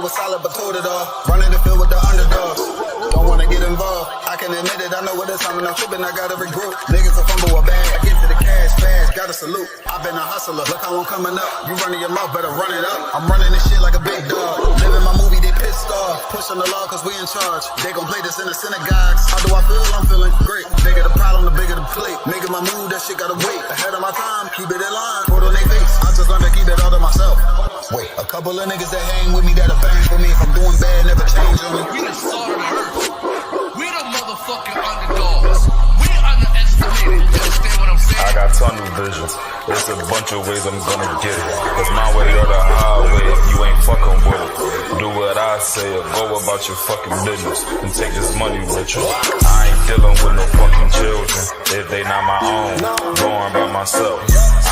was solid but told it all. Running the field with the underdogs. Don't wanna get involved. I can admit it, I know what it's time when I'm tripping, I gotta regroup. Niggas a fumble a bag, I get to the cash fast, gotta salute. I've been a hustler, look how I'm coming up. You running your mouth, better run it up. I'm running this shit like a big dog. Living my movie, they pissed off. Pushing the law cause we in charge. They gon' play this in the synagogues. How do I feel? I'm feeling great. Bigger the problem, the bigger the plate. Making my move, that shit gotta wait. Ahead of my time, keep it in line. Put on their face, I just learned to keep it all to myself. Wait, a couple of niggas that hang with me that'll bang for me. If I'm doing bad, never change on me. We the salt of the earth. We the motherfucking underdogs. We underestimated. You understand what I'm saying? I got tunnel visions. There's a bunch of ways I'm gonna get it. It's my way or the highway if you ain't fucking with it. Do what I say or go about your fucking business and take this money with you. I ain't dealing with no fucking children if they not my own. Going by myself,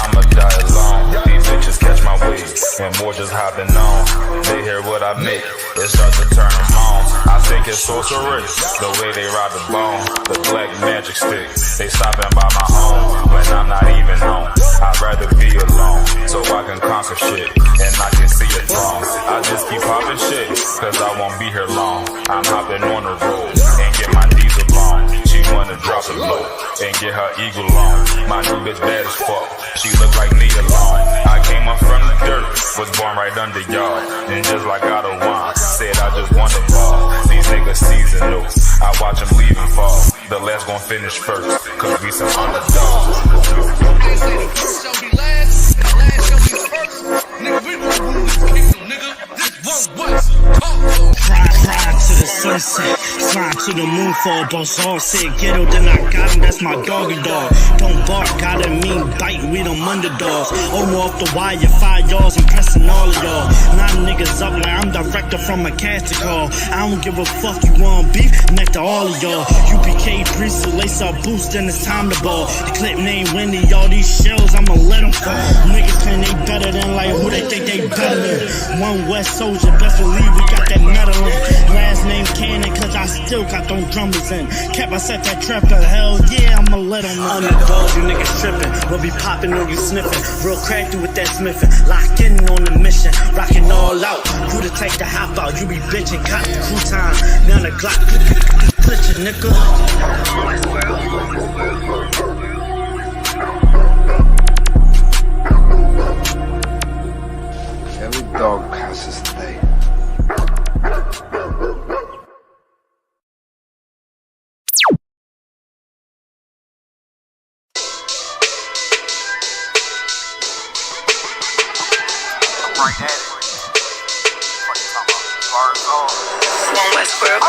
I'ma die alone. These bitches catch my wave and more just hopping on. They hear what I make, it starts to turn them on. I think it's sorcery, the way they ride the bone. The black magic stick, they stopping by my home when I'm not even home. I'd rather be alone so I can conquer shit and I can see it wrong. I just keep popping shit cause I won't be here long. I'm hopping on the road and get my diesel on. She wanna drop it low and get her eagle on. My new bitch bad as fuck, she look like me alone. I came up from the dirt, was born right under y'all. And just like God of wine, said I just want the ball. These niggas seasonal, I watch them leave and fall. The last gon' finish first, cause we some underdogs. They say the first shall be last, and the last shall be first. Nigga, we gon' rule this kingdom, nigga. This one West. Ride to the sunset, slide to the moon for a boss all said ghetto, then I got him, that's my doggy dog. Don't bark, gotta mean bite, we them underdogs. Over off the wire, 5 yards, I'm pressing all of y'all. 9 niggas up like I'm director from a casting call. I don't give a fuck, you want beef, next to all of y'all. UPK priest, so lace up boost, then it's time to ball. The clip name Wendy, all these shells, I'ma let them fall. Niggas claim they better than like who they think they better than. One West soldier, best believe we got that medal in. Last name Cannon, cause I still got them drummers in. Kept I set that trap to hell, yeah, I'ma let them know. Underdogs, you niggas trippin', we'll be poppin' on you sniffin'. Real crafty with that smithing, lock in on the mission, rockin' all out. Who to take the hop out, you be bitchin', cop the crew time. Now the Glock, glitch it, nigga. Every dog passes the day. Right at it. What you talking about? Bars on. One West World.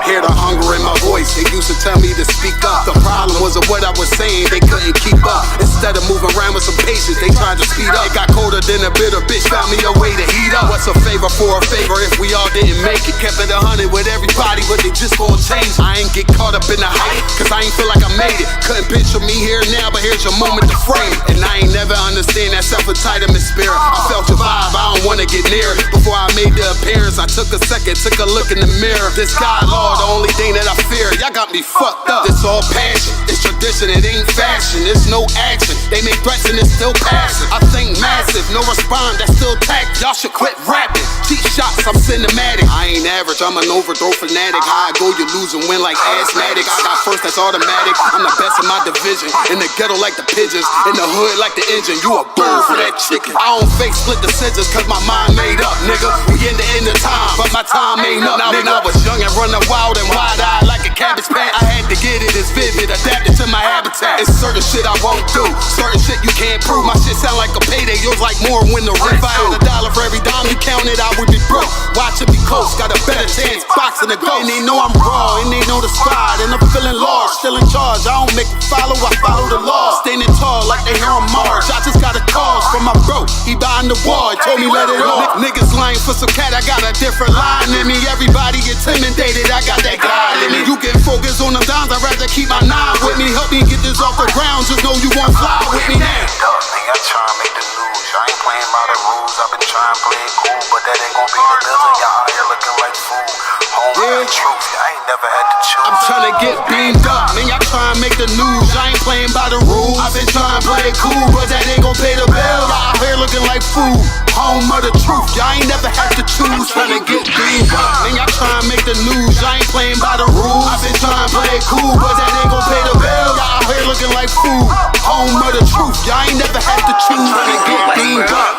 Hear the hunger in my voice, they used to tell me to speak up. The problem wasn't what I was saying, they couldn't keep up. Instead of moving around with some patience, they tried to speed up. It got colder than a bitter bitch, found me a way to heat up. What's a favor for a favor if we all didn't make it? Kept it 100 with everybody, but they just gon' change. I ain't get caught up in the hype, cause I ain't feel like I made it. Couldn't picture me here now, but here's your moment to frame it. And I ain't never understand that self-entitlement spirit. I felt your vibe, I don't wanna get near it. Before I made the appearance, I took a second, took a look in the mirror. This God, Lord, the only thing that I fear. Y'all got me fucked up. It's all passion, it's tradition, it ain't fashion. It's no action, they make threats and it's still passing. I think massive, no respond, that's still tact. Y'all should quit rapping. Cheap shots, I'm cinematic. I ain't average, I'm an overthrow fanatic. How I go, you lose and win like asthmatic. I got first, that's automatic. I'm the best in my division. In the ghetto like the pigeons, in the hood like the engine. You a bird for that chicken. I don't fake split decisions cause my mind made up, nigga. We in the end of time, but my time ain't up, nigga. I was young and running wild and wide-eyed like a cabbage patch. I had to get it, it's vivid, adapted to my habitat. It's certain shit I won't do, certain shit you can't prove. My shit sound like a payday, yours like more when the rent. If I had $1 for every dime you counted, I would be broke. Watch it be close, got a better chance, boxing the go. And they know I'm raw, and they know the squad, and I'm feeling lost, still in charge. I don't make a follow, I follow the law. Standing tall like they here on Mars. I just got a call from my bro, he behind the wall, he told me let it off. Niggas lying for some cat, I got a different line in me. Everybody intimidated, I got that God in me. You get focused on them dimes, I'd rather keep my 9 with me. Help me get this off the ground, just know you won't fly with me now. I try to make the news. I ain't playing by the rules. I've been trying to play it cool, but that ain't gonna be the business. Y'all out here looking like fool. Home truth. I ain't ain't never had to choose. I'm tryna get beamed up, man, y'all tryna make the news. I ain't playing by the rules. I've been trying to play it cool, but that ain't gon' pay the bill. Y'all out here looking like food. Home of the truth, y'all ain't never had to choose. Tryna get beamed up, man, y'all tryna make the news. I ain't playing by the rules. I've been trying to play it cool, but that ain't gon' pay the bill. Y'all out here looking like food. Home of the truth, y'all ain't never had to choose. Tryna get beamed up.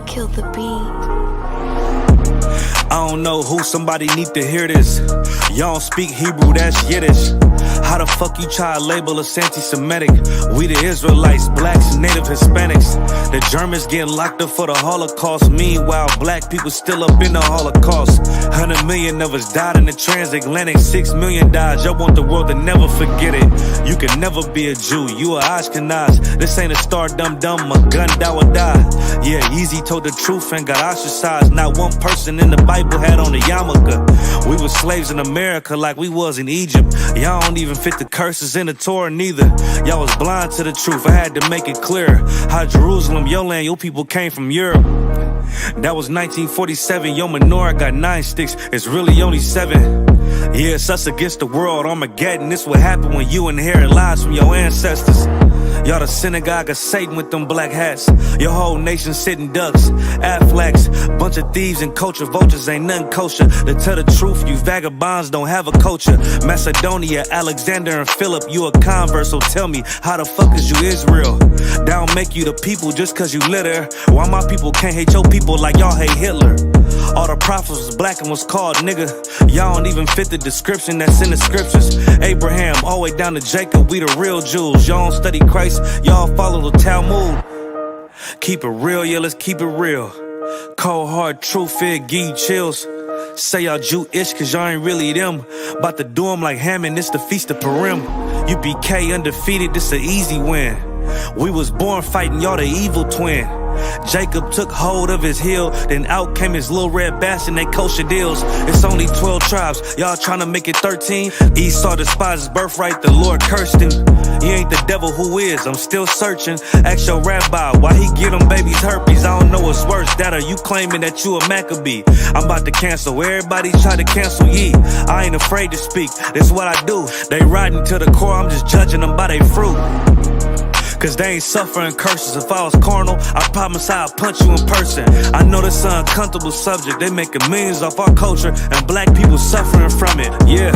Kill the beat. I don't know who, somebody need to hear this. Y'all don't speak Hebrew, that's Yiddish. How the fuck you try to label us anti-Semitic? We the Israelites, blacks and native Hispanics. The Germans getting locked up for the Holocaust. Meanwhile, black people still up in the Holocaust. 100 million of us died in the transatlantic. 6 million died, y'all want the world to never forget it. You can never be a Jew, you a Ashkenaz. This ain't a star dum-dum, a gun die or die. Yeah, Yeezy told the truth and got ostracized. Not one person in the Bible had on a yarmulke. We was slaves in America like we was in Egypt. Y'all don't even fit the curses in the Torah neither. Y'all was blind to the truth, I had to make it clear. How Jerusalem, your land, your people came from Europe. That was 1947, your menorah got 9 sticks, it's really only 7. Yeah, it's us against the world, Armageddon. This what happened when you inherit lies from your ancestors. Y'all the synagogue of Satan with them black hats. Your whole nation sitting ducks, Aflacs. Bunch of thieves and culture vultures, ain't nothing kosher. To tell the truth, you vagabonds don't have a culture. Macedonia, Alexander and Philip, you a convert, so tell me, how the fuck is you Israel? That don't make you the people just cause you litter. Why my people can't hate your people like y'all hate Hitler? All the prophets was black and was called nigga. Y'all don't even fit the description that's in the scriptures. Abraham, all the way down to Jacob, we the real Jews. Y'all don't study Christ, y'all follow the Talmud. Keep it real, yeah, let's keep it real. Cold hard truth, it give you chills. Say y'all Jewish cause y'all ain't really them. About to do them like Hammond, it's the Feast of Purim. UPK undefeated, this an easy win. We was born fighting, y'all the evil twin. Jacob took hold of his heel, then out came his little red bastard and they kosher deals. It's only 12 tribes, y'all trying to make it 13. Esau despised his birthright, the Lord cursed him. He ain't the devil, who is? I'm still searching. Ask your rabbi, why he give them babies herpes? I don't know what's worse, that or you claiming that you a Maccabee. I'm about to cancel, everybody try to cancel ye. I ain't afraid to speak, that's what I do. They riding to the core, I'm just judging them by their fruit. Cause they ain't suffering curses. If I was carnal, I promise I'd punch you in person. I know this an uncomfortable subject. They making millions off our culture and black people suffering from it. Yeah,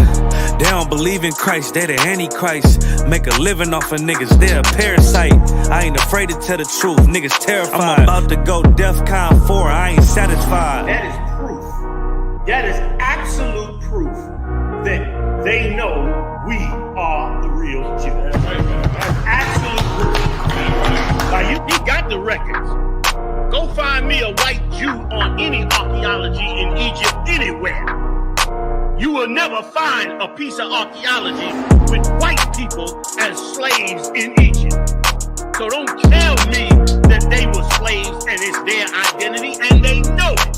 they don't believe in Christ, they the Antichrist. Make a living off of niggas, they a parasite. I ain't afraid to tell the truth, niggas terrified. I'm about to go DEFCON 4, I ain't satisfied. That is proof. That is absolute proof that they know we are the real Jews. That's absolute proof. Now you got the records. Go find me a white Jew on any archaeology in Egypt anywhere. You will never find a piece of archaeology with white people as slaves in Egypt. So don't tell me that they were slaves and it's their identity, and they know it.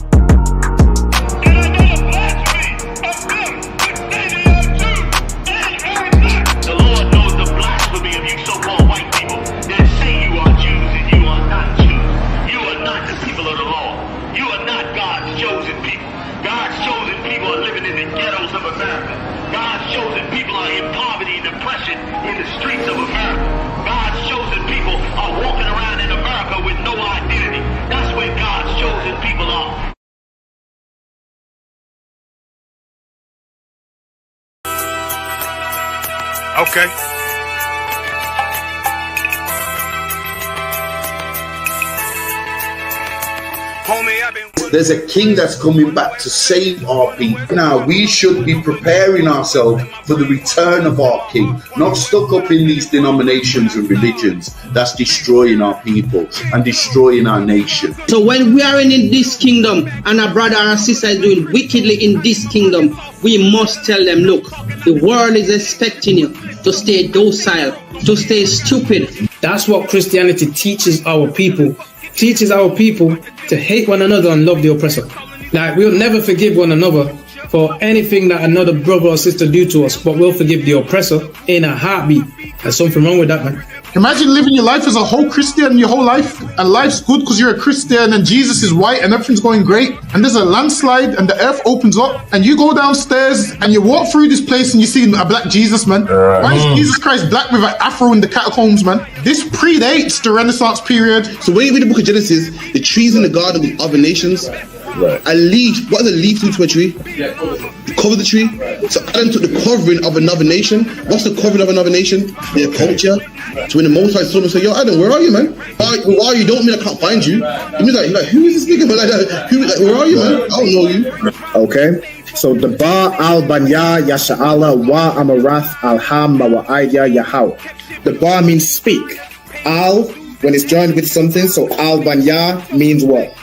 And I know the blasphemy of them, which say they are Jews and are not. The Lord knows the blasphemy of you so-called white people that say you are Jews and you are not Jews. You are not the people of the law. You are not God's chosen people. God's chosen people are living in the ghettos of America. God's chosen people are in poverty and depression in the streets of America. God's chosen people are walking around in America with no identity. That's where God's chosen people are. Okay. Homie, I've been There's a king that's coming back to save our people. Now, we should be preparing ourselves for the return of our king, not stuck up in these denominations and religions that's destroying our people and destroying our nation. So when we are in this kingdom and a brother or a sister is doing wickedly in this kingdom, we must tell them, look, the world is expecting you to stay docile, to stay stupid. That's what Christianity teaches our people. Teaches our people to hate one another and love the oppressor. Like, we'll never forgive one another for anything that another brother or sister do to us, but we'll forgive the oppressor in a heartbeat. There's something wrong with that, man. Imagine living your life as a whole Christian your whole life, and life's good because you're a Christian and Jesus is white and everything's going great, and there's a landslide and the earth opens up and you go downstairs and you walk through this place and you see a black Jesus, man. Why is Jesus Christ black with an afro in the catacombs, man? This predates the Renaissance period. So when you read the book of Genesis, the trees in the garden of other nations, a leaf, what does a leaf do to a tree? Cover the tree. So Adam took the covering of another nation. What's the covering of another nation? Their culture. So when the Most High saw him, say, yo, Adam, where are you, man? Why are you? Don't mean I can't find you. He means like, who is this nigga? But like, where are you, man? I don't know you. Okay. So the Ba al Banya Yasha'ala wa Amarath al Ham wa Aidya Yahweh. The Ba means speak. Al, when it's joined with something, so al Banya means what?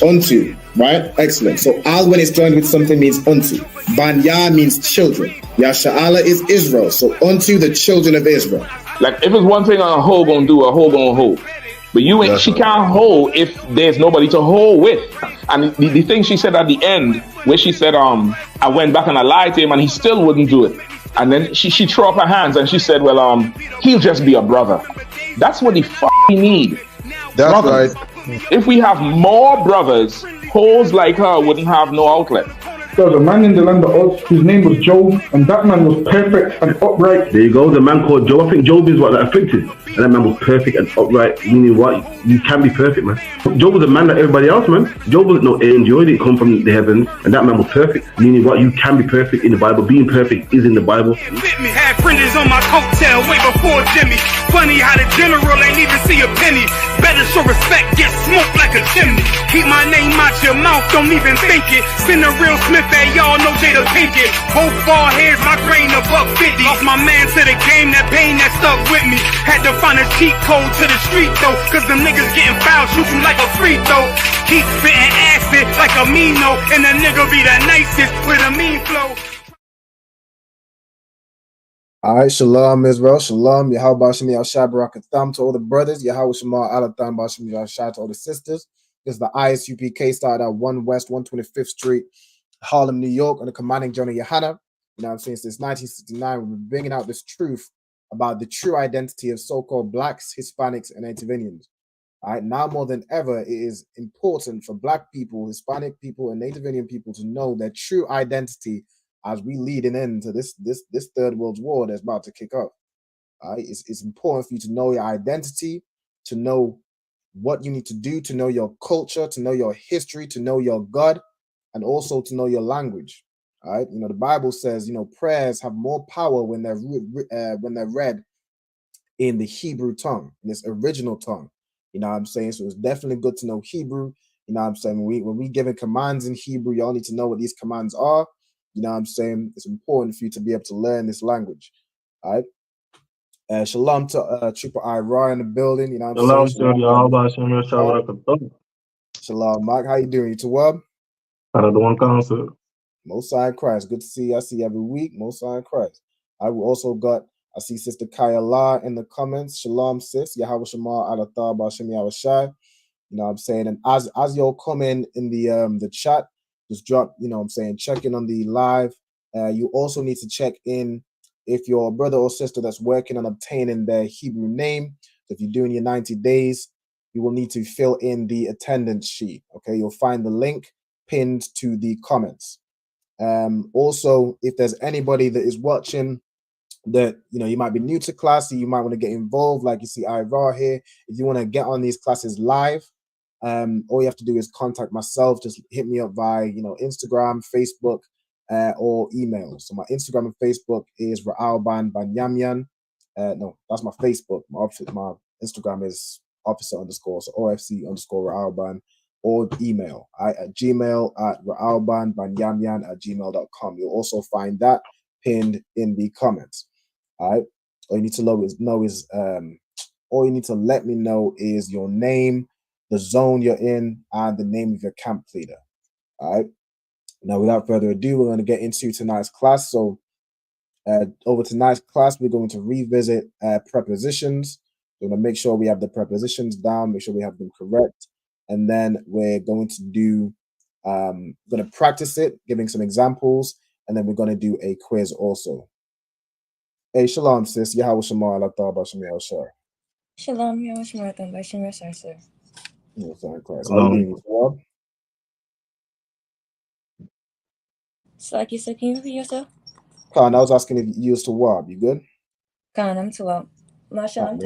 Unto, right? Excellent. So al, when it's joined with something, means unto. Banya means children. Yasha'ala is Israel. So unto the children of Israel. Like, if it's one thing a hoe gonna do, a hoe gonna hold. But you ain't. She can't hold if there's nobody to hold with. And the thing she said at the end, where she said, I went back and I lied to him and he still wouldn't do it. And then she threw up her hands and she said, well, he'll just be a brother. That's what he need. That's brothers. Right. If we have more brothers, hoes like her wouldn't have no outlet. There was a man in the land of Oz, his name was Job, and that man was perfect and upright. There you go, the man called Job. I think Job is what, afflicted. And that man was perfect and upright, meaning what? You can be perfect, man. Job was a man like everybody else, man. Job wasn't no angel, he didn't come from the heavens, and that man was perfect, meaning what? You can be perfect in the Bible. Being perfect is in the Bible. Fit me, had fringes on my coattail way before Jimmy. Funny how the general ain't even see a penny. Better show respect, get smoked like a chimney. Keep my name out your mouth, don't even think it. Send a real Smith at y'all, no Jada Pinkett. Both ball heads, my grain a $1.50. Lost my man to the game, that pain that stuck with me. Had to find a cheat code to the street though, cause the niggas getting foul, shoot you like a free throw. Keep spitting acid like a Mino, and the nigga be the nicest with a mean flow. All right, Shalom, Israel. Shalom, Yahweh Shem Yahshai Barakatham to all the brothers. Yahweh Shema Alatham Bashem Yahshai to all the sisters. This is the ISUPK, started at 1 West 125th Street, Harlem, New York, on the commanding Johnny Yohana. You know what I'm saying? Since 1969, we've been bringing out this truth about the true identity of so-called Blacks, Hispanics, and Native Indians. All right, now more than ever, it is important for Black people, Hispanic people, and Native Indian people to know their true identity as we leading into this third world war that's about to kick off. All right, it's important for you to know your identity, to know what you need to do, to know your culture, to know your history, to know your God, and also to know your language. All right, you know, the Bible says, you know, prayers have more power when they're read in the Hebrew tongue, in its original tongue. You know what I'm saying? So it's definitely good to know Hebrew. You know what I'm saying? When we giving commands in Hebrew, y'all need to know what these commands are. You know what I'm saying? It's important for you to be able to learn this language. All right. Shalom to Triple I Ra in the building. You know what I'm saying? Shalom, Mark. How you doing? You too well? Most High in Christ. Good to see you. I see you every week. Most High in Christ. I see Sister Kaya La in the comments. Shalom, sis. Yahweh Shema Alathar Bashem Yahushai. You know what I'm saying? And as y'all come in the chat, just drop, you know what I'm saying, check in on the live. You also need to check in if your brother or sister that's working on obtaining their Hebrew name. If you're doing your 90 days, you will need to fill in the attendance sheet. Okay, you'll find the link pinned to the comments. Also, if there's anybody that is watching that, you know, you might be new to class, so you might want to get involved, like you see Ira here. If you want to get on these classes live, all you have to do is contact myself. Just hit me up via, you know, Instagram, Facebook, or email. So my Instagram and Facebook is Ra'alban Banyamyan. No, that's my Facebook. My Instagram is officer underscore, so OFC underscore Ra'alban, or email at gmail@ra'albanbanyamyan@gmail.com. You'll also find that pinned in the comments. All right. All you need to all you need to let me know is your name, the zone you're in, and the name of your camp leader. All right. Now, without further ado, we're going to get into tonight's class. So, over tonight's class, we're going to revisit prepositions. We're going to make sure we have the prepositions down, make sure we have them correct, and then we're going to going to practice it, giving some examples, and then we're going to do a quiz also. Hey, shalom, sis. Yahweh Shema, Allah Ta'ala, Shem Yahshua. Shalom, Yahweh Bashim Yasar, sir. No, sorry, Christ. How are you doing, Rob? Slaki, sir, can you repeat yourself? Khan, I was asking if you used to Wab. You good? Khan, I'm too well. Mashallah.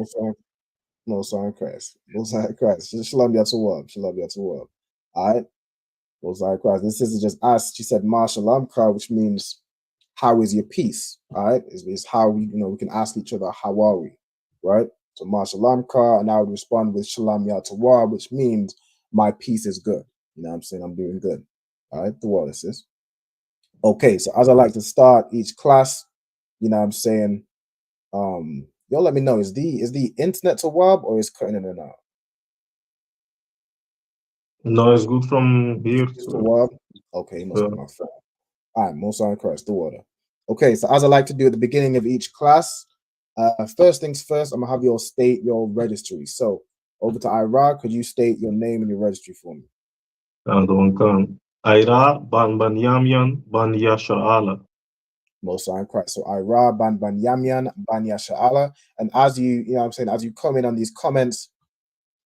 No, sorry, Christ. No, sorry, Christ. Shalom, Yahweh. Shalom, Yahweh. All right. No, sorry, Christ. This sister just asked. She said, "Mashalom, which means how is your peace?" All right. Is how we can ask each other, how are we? Right. So Mashalom, and I would respond with Shalom Yahweh, which means my peace is good. You know what I'm saying? I'm doing good. All right. The water, sis. Okay, so as I like to start each class, you know what I'm saying, y'all let me know, is the internet to Wab or is cutting in and out? No, it's good from here to Wab. Okay, must be my phone. All right, most on Christ, the water. Okay, so as I like to do at the beginning of each class, first things first, I'm gonna have you all state your registry. So over to Ira, could you state your name and your registry for me? Ira ban Banyamyan ban Yasha'ala. Most High in Christ. So Ira ban Banyamyan ban Yasha'ala. And as you know what I'm saying, as you comment on these comments,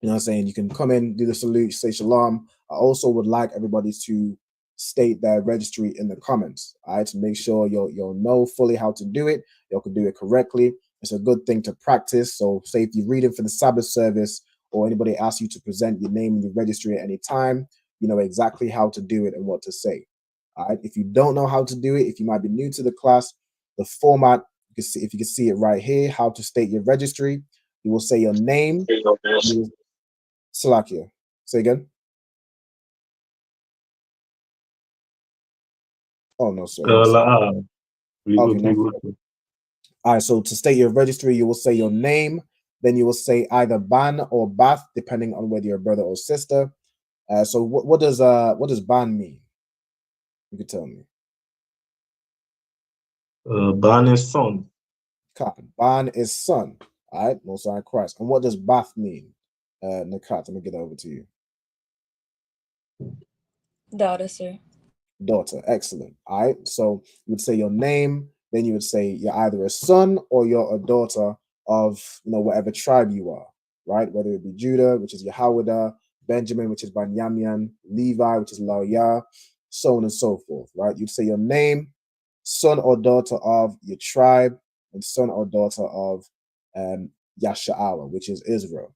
you know what I'm saying, you can come in, do the salute, say shalom. I also would like everybody to state their registry in the comments, all right, to make sure you'll know fully how to do it. You can do it correctly. It's a good thing to practice. So say if you're reading for the Sabbath service or anybody asks you to present your name in the registry at any time, you know exactly how to do it and what to say. All right. If you don't know how to do it, if you might be new to the class, the format, you can see, if you can see it right here, how to state your registry, you will say your name. Salakia. Say again. Oh no, sorry. Okay, no. All right. So to state your registry, you will say your name. Then you will say either ban or bath, depending on whether you're a brother or sister. So what does ban mean? You could tell me. Ban is son. Ban is son. All right, Most High Christ. And what does bath mean? Nakat, let me get over to you. Daughter, sir. Daughter, excellent. All right, so you would say your name, then you would say you're either a son or you're a daughter of whatever tribe you are, right? Whether it be Judah, which is Yehowadah, Benjamin, which is Banyamyan, Levi, which is Laoya, so on and so forth, right? You'd say your name, son or daughter of your tribe, and son or daughter of Yasha'ala, which is Israel.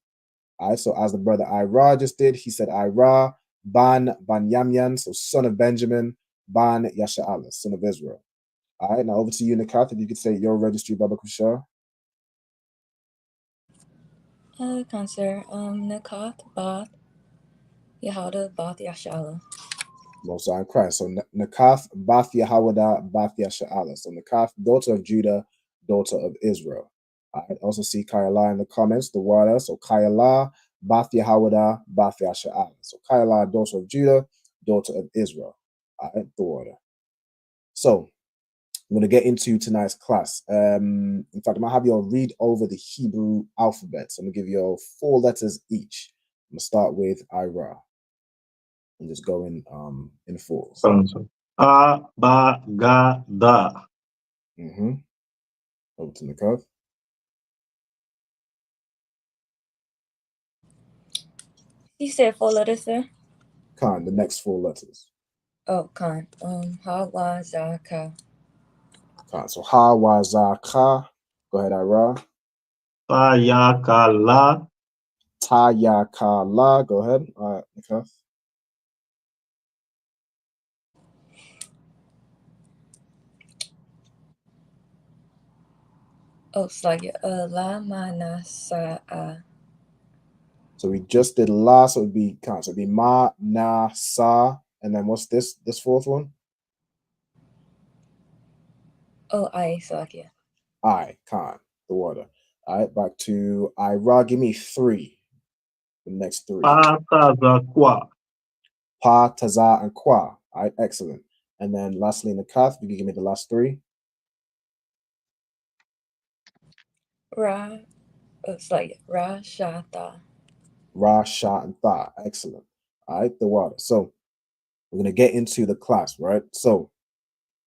All right, so as the brother Ira just did, he said Ira ban Banyamyan, so son of Benjamin, ban Yasha'ala, son of Israel. All right, now over to you, Nakat, if you could say your registry, Baba Kushar. Sir, Nakat, Bath, Yehoda, Bath, Yasha'ala. Most High in Christ. So Nakath, Bath Yehowadah, Bath Yasha'ala. So Nakath, daughter of Judah, daughter of Israel. I also see Kayala in the comments, the water. So Kayala, Bath Yehowadah, Bath Yasha'ala. So Kayala, daughter of Judah, daughter of Israel. All right, the water. So I'm going to get into tonight's class. In fact, I'm going to have you all read over the Hebrew alphabet. So I'm going to give you all 4 letters each. I'm going to start with Ira. And just go in fours. A, ba, ga, da. Over to the curve. You said 4 letters, sir? Khan, the next 4 letters. Oh, Khan. Ha, wa, za, ka. Khan. So ha, wa, za, ka. Go ahead, Ira. Ta, ya, ka, la. Ta, ya, ka, la. Go ahead. All right, okay. Oh, it's like la, ma, na, sa, a. So we just did la, so it would be Khan. So it'd be ma, na, sa, and then what's this fourth one? Oh, I Salakia. I, Khan, the water. All right, back to Ira. Give me three. The next three. Pa, taza, kwa. Pa, taza, and kwa. All right, excellent. And then lastly in the kath, you can give me the last three. Ra, it's like Ra, Sha, Tha. Ra, Sha, and Tha. Excellent. All right, the water. So we're going to get into the class, right? So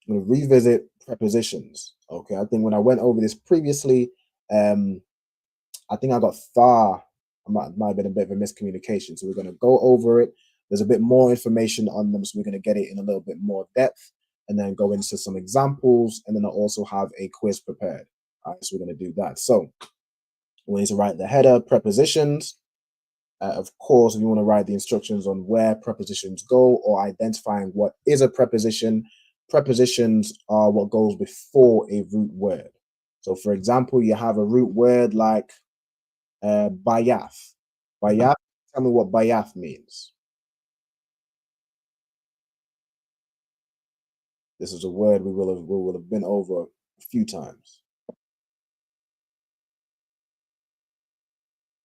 I'm going to revisit prepositions. Okay, I think when I went over this previously, I think I got Tha. Might have been a bit of a miscommunication. So we're going to go over it. There's a bit more information on them, so we're going to get it in a little bit more depth and then go into some examples. And then I also have a quiz prepared. All right, so we're going to do that. So we need to write the header, prepositions. Of course, if you want to write the instructions on where prepositions go or identifying what is a preposition, prepositions are what goes before a root word. So for example, you have a root word like bayath. Bayath, tell me what bayath means. This is a word we will have been over a few times.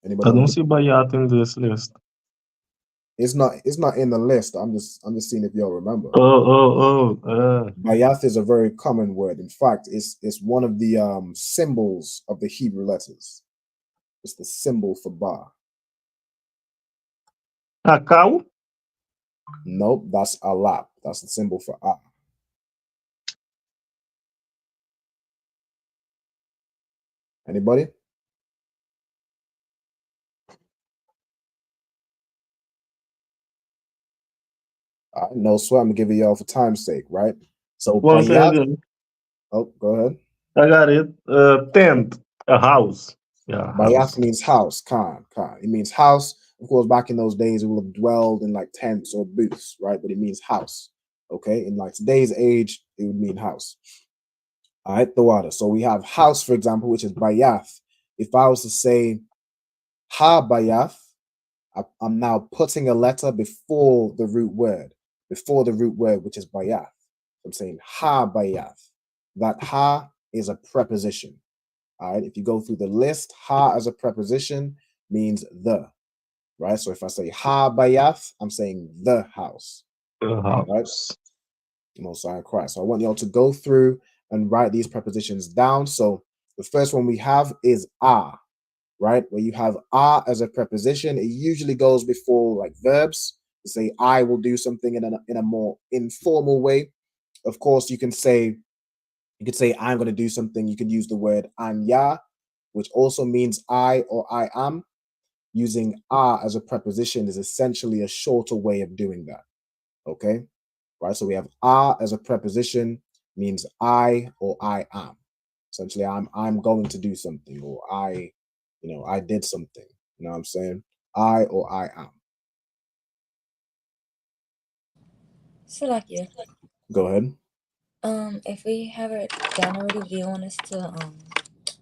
Anybody? I don't see bayat in this list. It's not in the list. I'm just seeing if y'all remember. Oh. Bayath is a very common word. In fact, it's one of the symbols of the Hebrew letters. It's the symbol for ba. Kakao? Nope, that's alap. That's the symbol for a. Anybody? No sweat. I'm gonna give it y'all for time's sake, right? So bayath. Oh, go ahead. I got it. Tent, a house. Yeah, house. Bayath means house. Khan. It means house. Of course, back in those days, it would have dwelled in like tents or booths, right? But it means house. Okay. In like today's age, it would mean house. All right, the water. So we have house, for example, which is bayath. If I was to say ha bayath, I'm now putting a letter before the root word, which is bayath. I'm saying ha bayath. That ha is a preposition. All right, if you go through the list, ha as a preposition means the, right? So if I say ha bayath, I'm saying the house. The house. Right? Most High Christ. So I want y'all to go through and write these prepositions down. So the first one we have is a, right? Where you have a as a preposition, it usually goes before like verbs. To say I will do something in a more informal way. Of course, you could say I'm going to do something. You could use the word anya, which also means I or I am. Using a as a preposition is essentially a shorter way of doing that. Okay, right? So we have a as a preposition means I or I am. Essentially, I'm going to do something, or I did something. You know what I'm saying? I or I am. Salakia. Go ahead. If we have it down already, do you want us to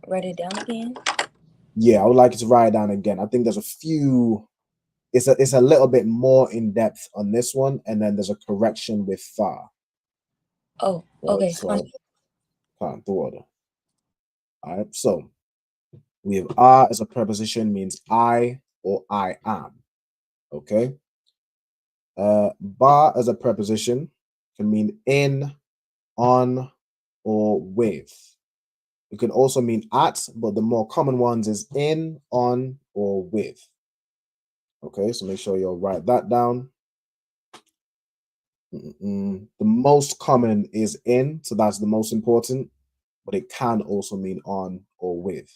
write it down again? Yeah, I would like you to write it down again. I think there's a few. It's a little bit more in depth on this one, and then there's a correction with far. Oh, Right? okay. So, the order. All right. So we have a as a preposition means I or I am. Okay. Ba as a preposition can mean in, on, or with. It can also mean at, but the more common ones is in, on, or with. Okay, so make sure you'll write that down. The most common is in, so that's the most important, but it can also mean on or with.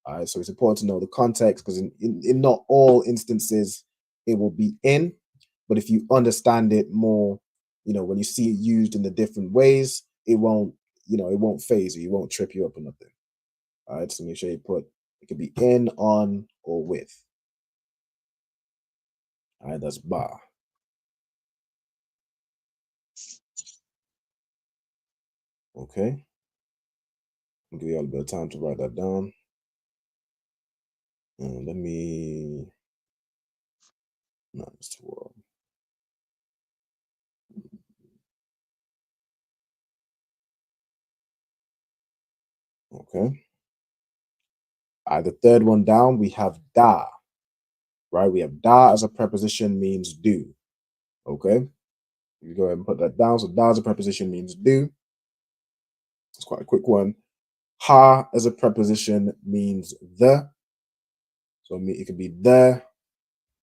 All right, so it's important to know the context because in not all instances it will be in, but if you understand it more, when you see it used in the different ways, it won't phase you, it won't trip you up or nothing. All right, so make sure you put it could be in, on, or with. All right, that's ba. Okay, I'll give you all a bit of time to write that down. Let me Minus 12. Okay. The third one down, we have da. Right? We have da as a preposition means do. Okay. You go ahead and put that down. So da as a preposition means do. It's quite a quick one. Ha as a preposition means the. So it could be the.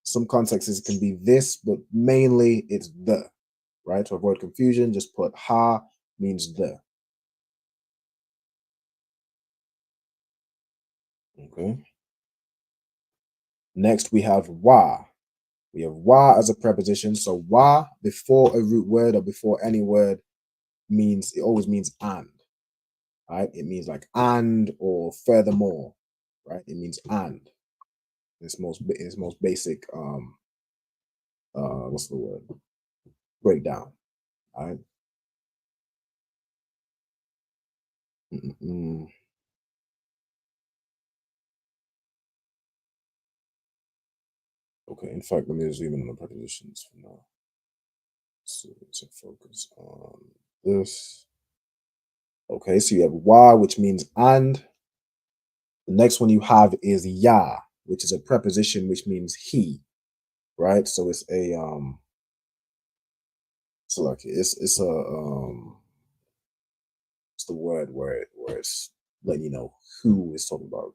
Some contexts it can be this, but mainly it's the. Right? To avoid confusion, just put ha means the. Okay. Next, we have wa. We have wa as a preposition. So wa before a root word or before any word means, it always means and. Right? It means like and or furthermore. Right? It means and. It's most basic what's the word? Breakdown. All right. Okay, in fact, let me zoom in on the prepositions for now. So focus on this. Okay, so you have wa, which means and. The next one you have is ya, which is a preposition which means he, right? So it's a so like it's a it's the word where it's letting you know who is talking about.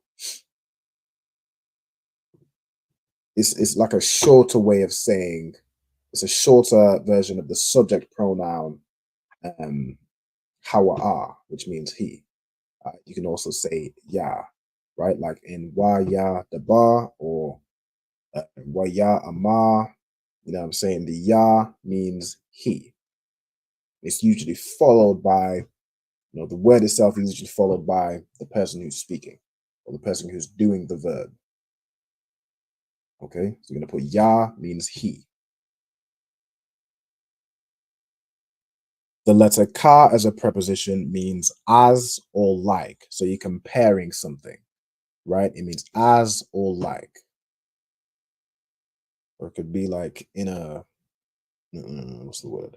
It's like a shorter way of saying, it's a shorter version of the subject pronoun hawa, which means he. You can also say ya, right? Like in wa ya the bar or wa ya ama. You know what I'm saying? The ya means he. It's usually followed by, the word itself is usually followed by the person who's speaking or the person who's doing the verb. Okay, so you're going to put ya means he. The letter ka as a preposition means as or like. So you're comparing something, right? It means as or like. Or it could be like in a, what's the word?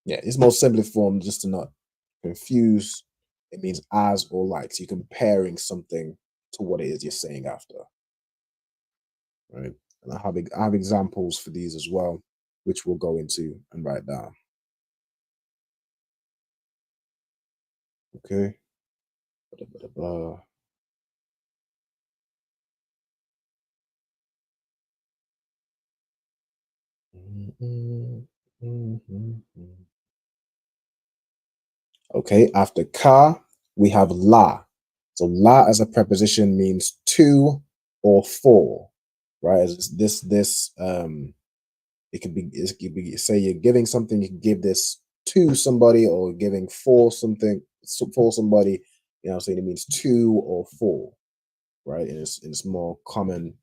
Yeah, it's most simply formed just to not confuse. It means as or like. So you're comparing something to what it is you're saying after. Right? And I have examples for these as well, which we'll go into and write down. Okay. Okay, after ka, we have la. So la as a preposition means to or for, right? It could be say you're giving something, you can give this to somebody or giving for something for somebody, saying it means to or for, right? In its more common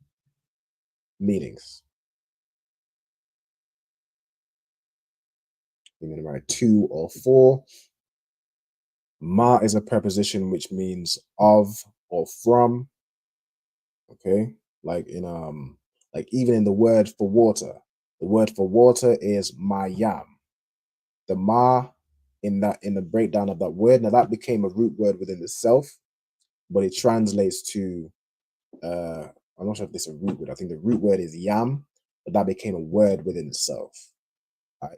meanings. You're going to write to or for. Ma is a preposition which means of or from. Okay, like even in the word for water, the word for water is mayam. The ma in the breakdown of that word, now that became a root word within itself, but it translates to I'm not sure if this is a root word. I think the root word is yam, but that became a word within itself.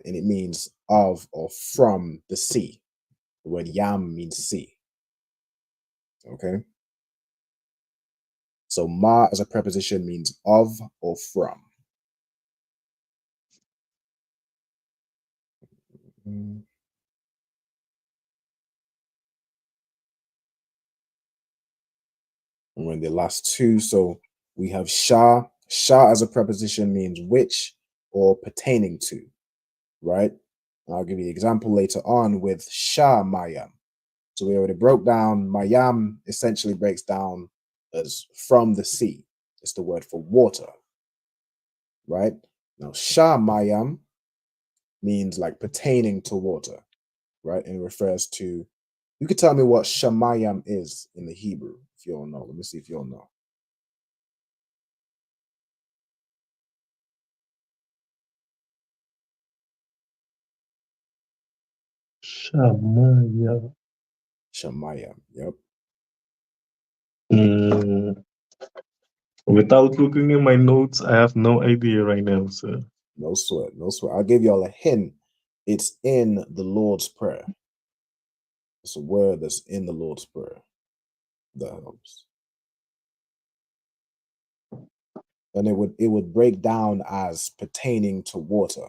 And it means of or from the sea. The word yam means sea. Okay. So ma as a preposition means of or from. And when the last two, so we have sha. Sha as a preposition means which or pertaining to, right? And I'll give you an example later on with sha mayam. So we already broke down mayam essentially breaks down as from the sea. It's the word for water, right? Now sha mayam means like pertaining to water, right? And it refers to, you could tell me what shamayam is in the Hebrew, if you all know. Let me see if you all know. Shamaya. Shemaiah. Yep. Without looking in my notes, I have no idea right now, sir. No sweat. No sweat. I'll give y'all a hint. It's in the Lord's Prayer. It's a word that's in the Lord's Prayer. That helps. And it would break down as pertaining to water.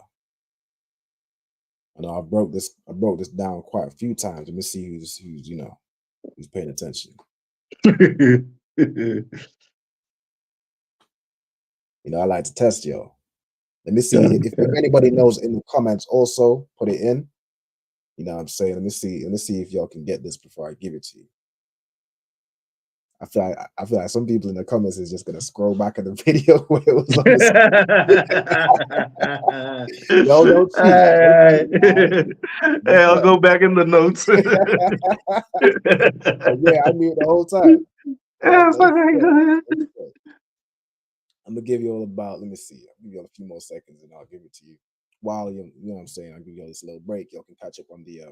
I know I broke this down quite a few times. Let me see who's who's paying attention. I like to test y'all. Let me see if anybody knows in the comments. Also, put it in. You know what I'm saying? Let me see if y'all can get this before I give it to you. I feel like some people in the comments is just gonna scroll back at the video where it was on the Y'all don't see. Hey, I'll go back in the notes. Yeah, I knew it the whole time. I'm gonna give you all about, let me see, I'll give you all a few more seconds and I'll give it to you. While you know what I'm saying, I'll give you all this little break. Y'all can catch up on the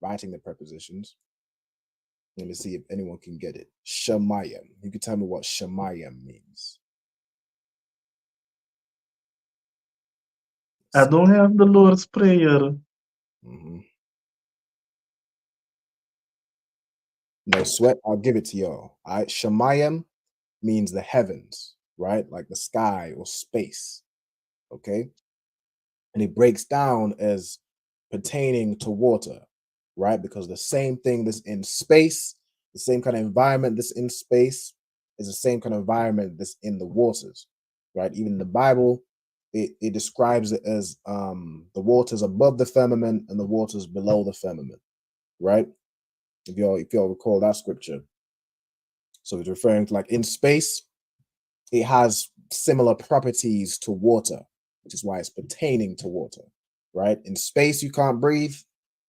writing the prepositions. Let me see if anyone can get it. Shemaiah. You can tell me what Shemaiah means. I don't have the Lord's Prayer. No sweat. I'll give it to y'all. All right. Shemayim means the heavens, right? Like the sky or space. Okay. And it breaks down as pertaining to water, right? Because the same thing that's in space, the same kind of environment that's in space is the same kind of environment that's in the waters, right? Even in the Bible, it describes it as the waters above the firmament and the waters below the firmament, right? If y'all recall that scripture. So it's referring to, like, in space, it has similar properties to water, which is why it's pertaining to water, right? In space, you can't breathe.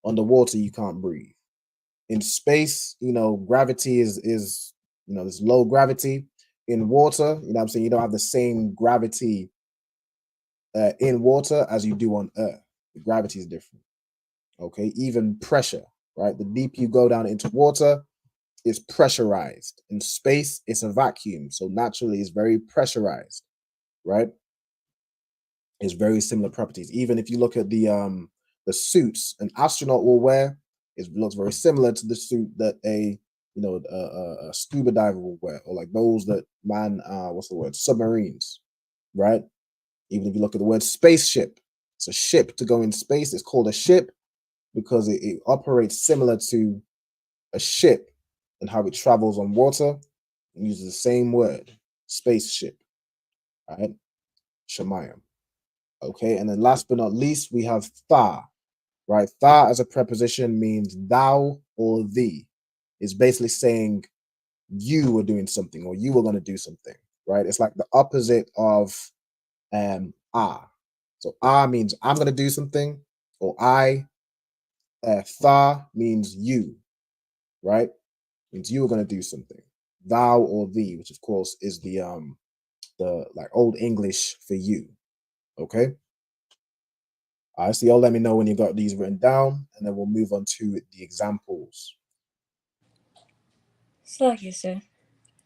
Underwater, you can't breathe. In space, gravity is there's low gravity. In water, you know what I'm saying, you don't have the same gravity in water as you do on Earth. The gravity is different. Okay, even pressure, right? The deeper you go down into water, it's pressurized. In space, it's a vacuum, so naturally it's very pressurized, right? It's very similar properties. Even if you look at the suits an astronaut will wear, it looks very similar to the suit that a scuba diver will wear, or like those that man submarines, right? Even if you look at the word spaceship, it's a ship to go in space. It's called a ship because it operates similar to a ship and how it travels on water. It uses the same word, spaceship, right? Shemayim. Okay, and then last but not least, we have tha, right? Tha as a preposition means thou or thee. It's basically saying you were doing something or you were going to do something, right? It's like the opposite of ah. So ah means I'm going to do something, or I. Tha means you, right? Means you are going to do something. Thou or thee, which of course is the like Old English for you. Okay. All right, so y'all let me know when you got these written down, and then we'll move on to the examples. So, yes, sir.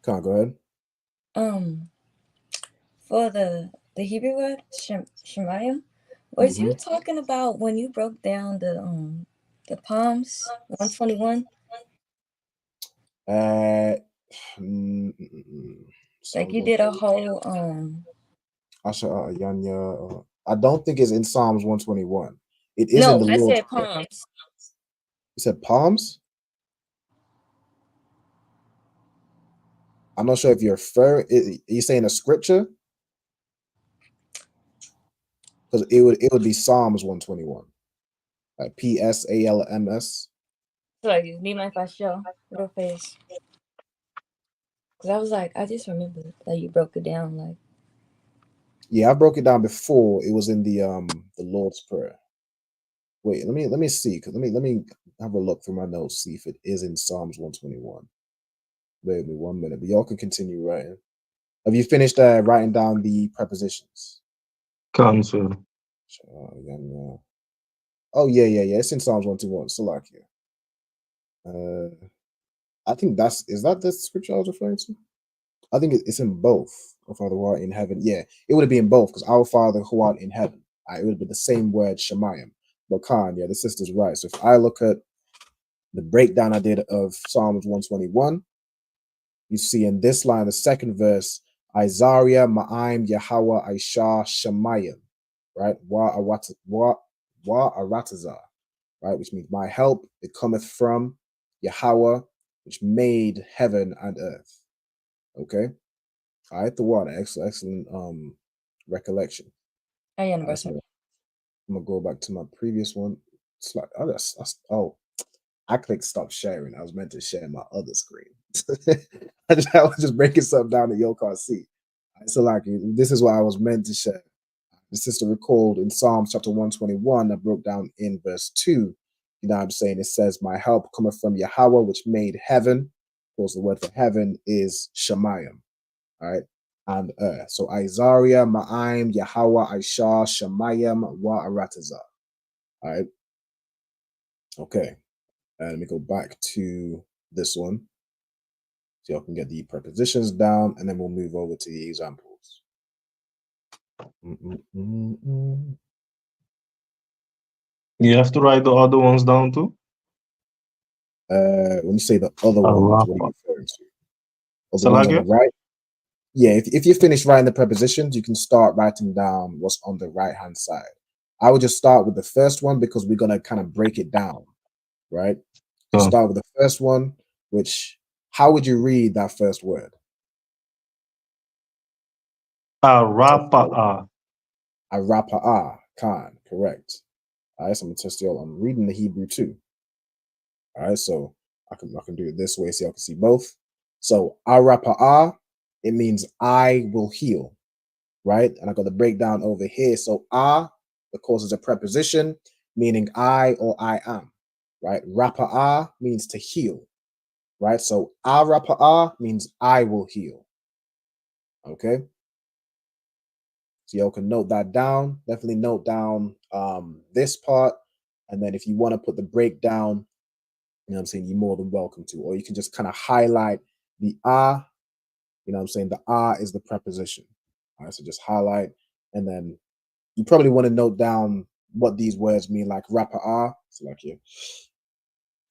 Come on, go ahead. For the Hebrew word Shemayim, was you talking about when you broke down the Psalms 121? Like you did a whole I don't think it's in Psalms 121. It is in the Lord's. I said Psalms. You said palms? I'm not sure if you're are you saying a scripture? Because it would be Psalms 121. Like PSALMS. So you need my fast show real fast. Cause I was like, I just remember that you broke it down like. Yeah, I broke it down before. It was in the Lord's Prayer. Wait, let me see. Cause let me have a look through my notes, see if it is in Psalms 121. Wait me 1 minute, but y'all can continue writing. Have you finished writing down the prepositions? Come, sir. Oh yeah. It's in Psalms 121. Salakia. I think is that the scripture I was referring to? I think it's in both. Our Father who art in heaven. Yeah, it would be in both because our Father who art in heaven. It would be the same word Shemayim. But Khan, yeah, the sister's right. So if I look at the breakdown I did of Psalms 121, you see in this line, the second verse, Isaiah, Ma'im, Yahweh, Aisha, Shemayim, right? Wa Aratazah, right? Which means my help, it cometh from Yahweh, which made heaven and earth. Okay. All right, the water. Excellent recollection. Ayan, So I'm gonna go back to my previous one. It's like I clicked stop sharing. I was meant to share my other screen. I was just breaking something down that y'all can't see. So like this is what I was meant to share. The sister recalled in Psalms chapter 121, I broke down in verse 2. You know what I'm saying? It says, my help cometh from Yahweh, which made heaven. Of course, the word for heaven is Shemayim. All right. And earth. So Isaiah, Ma'im, Yahweh, Aisha, Shemayim, Wa Aratazah. All right. Okay. Let me go back to this one. So y'all can get the prepositions down, and then we'll move over to the examples. You have to write the other ones down too? When you say the other ones, what are you referring to? Or the ones on the Salakia? right? Yeah, if you finish writing the prepositions, you can start writing down what's on the right-hand side. I would just start with the first one because we're going to kind of break it down, right? So start with the first one, which, how would you read that first word? Arapa'a. Arapa'a, Khan, correct. All right, so I'm going to test you all. I'm reading the Hebrew too. All right, so I can do it this way so y'all can see both. So Arapa'a, it means I will heal, right? And I got the breakdown over here. So of course, is a preposition meaning I or I am, right? Rapa'a means to heal, right? So Rapa'a means I will heal. Okay. So y'all can note that down. Definitely note down this part. And then if you want to put the breakdown, you know what I'm saying, you're more than welcome to. Or you can just kind of highlight the you know what I'm saying? The is the preposition. All right, so just highlight, and then you probably want to note down what these words mean, like rapa'ah. So like here.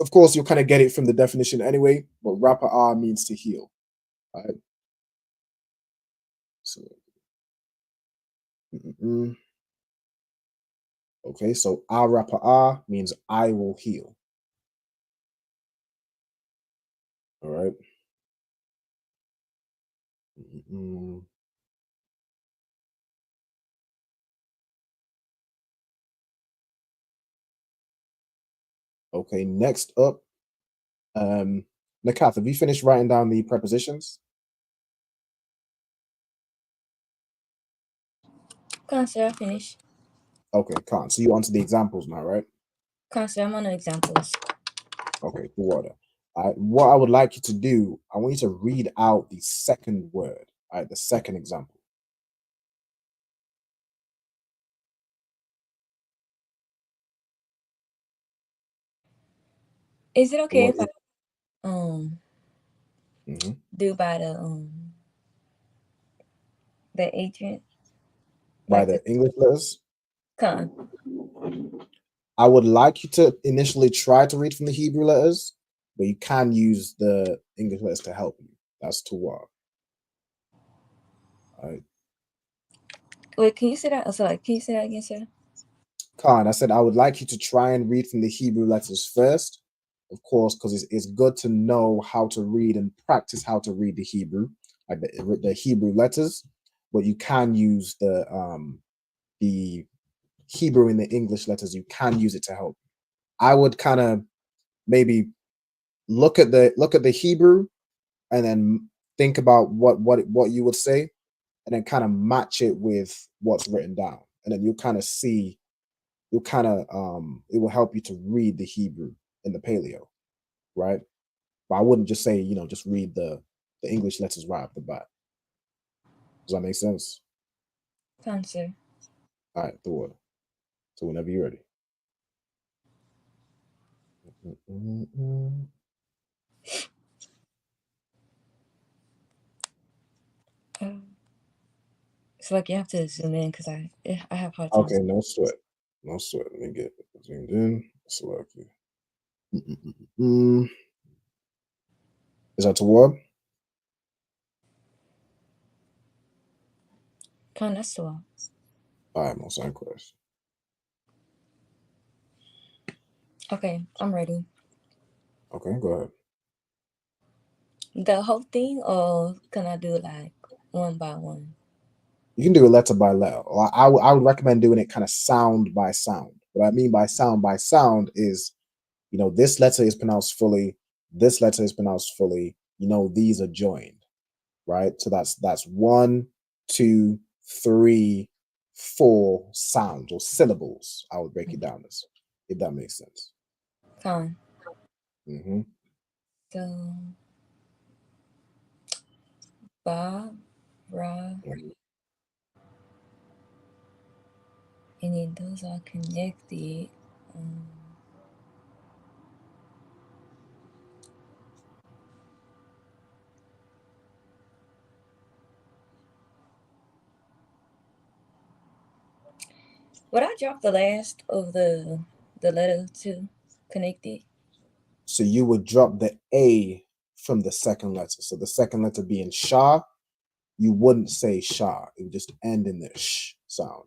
Of course, you'll kind of get it from the definition anyway, but rapa'ah means to heal. All right. So okay, so rapa'ah means I will heal. All right. Okay, next up, Nakath, have you finished writing down the prepositions? Can't say I finished. Okay, can't. So you on to the examples now, right? Can't say I'm on the examples. Okay, the water. What I would like you to do, I want you to read out the second word, the second example. Is it okay if I do by the agent? By the English letters? Con. I would like you to initially try to read from the Hebrew letters, but you can use the English letters to help you. That's Tuwar. All right. Wait, can you say that? So, like, can you say that again, sir? Khan, I said I would like you to try and read from the Hebrew letters first, of course, because it's good to know how to read and practice how to read the Hebrew, like the Hebrew letters. But you can use the Hebrew in the English letters. You can use it to help. I would kind of maybe look at the Hebrew and then think about what you would say, and then kind of match it with what's written down, and then you'll kind of see. You'll kind of it will help you to read the Hebrew in the Paleo, right? But I wouldn't just say, just read the English letters right off the bat. Does that make sense? Con, sir. All right, the order. So whenever you're ready. It's like you have to zoom in because I have hard time. Okay, no sweat. No sweat. Let me get zoomed in. Select you. Is that toward? That's the one. All right, most question. Okay, I'm ready. Okay, go ahead. The whole thing, or can I do like one by one? You can do it letter by letter. I would recommend doing it kind of sound by sound. What I mean by sound is, you know, this letter is pronounced fully. This letter is pronounced fully. You know, these are joined, right? So that's 1, 2, 3, 4 sounds or syllables. I would break it down as, if that makes sense. Fine. So, ba, ra, and then those are connected. Would I drop the last of the letter to connect it? So you would drop the A from the second letter. So the second letter being Sha, you wouldn't say Sha. It would just end in the sh sound.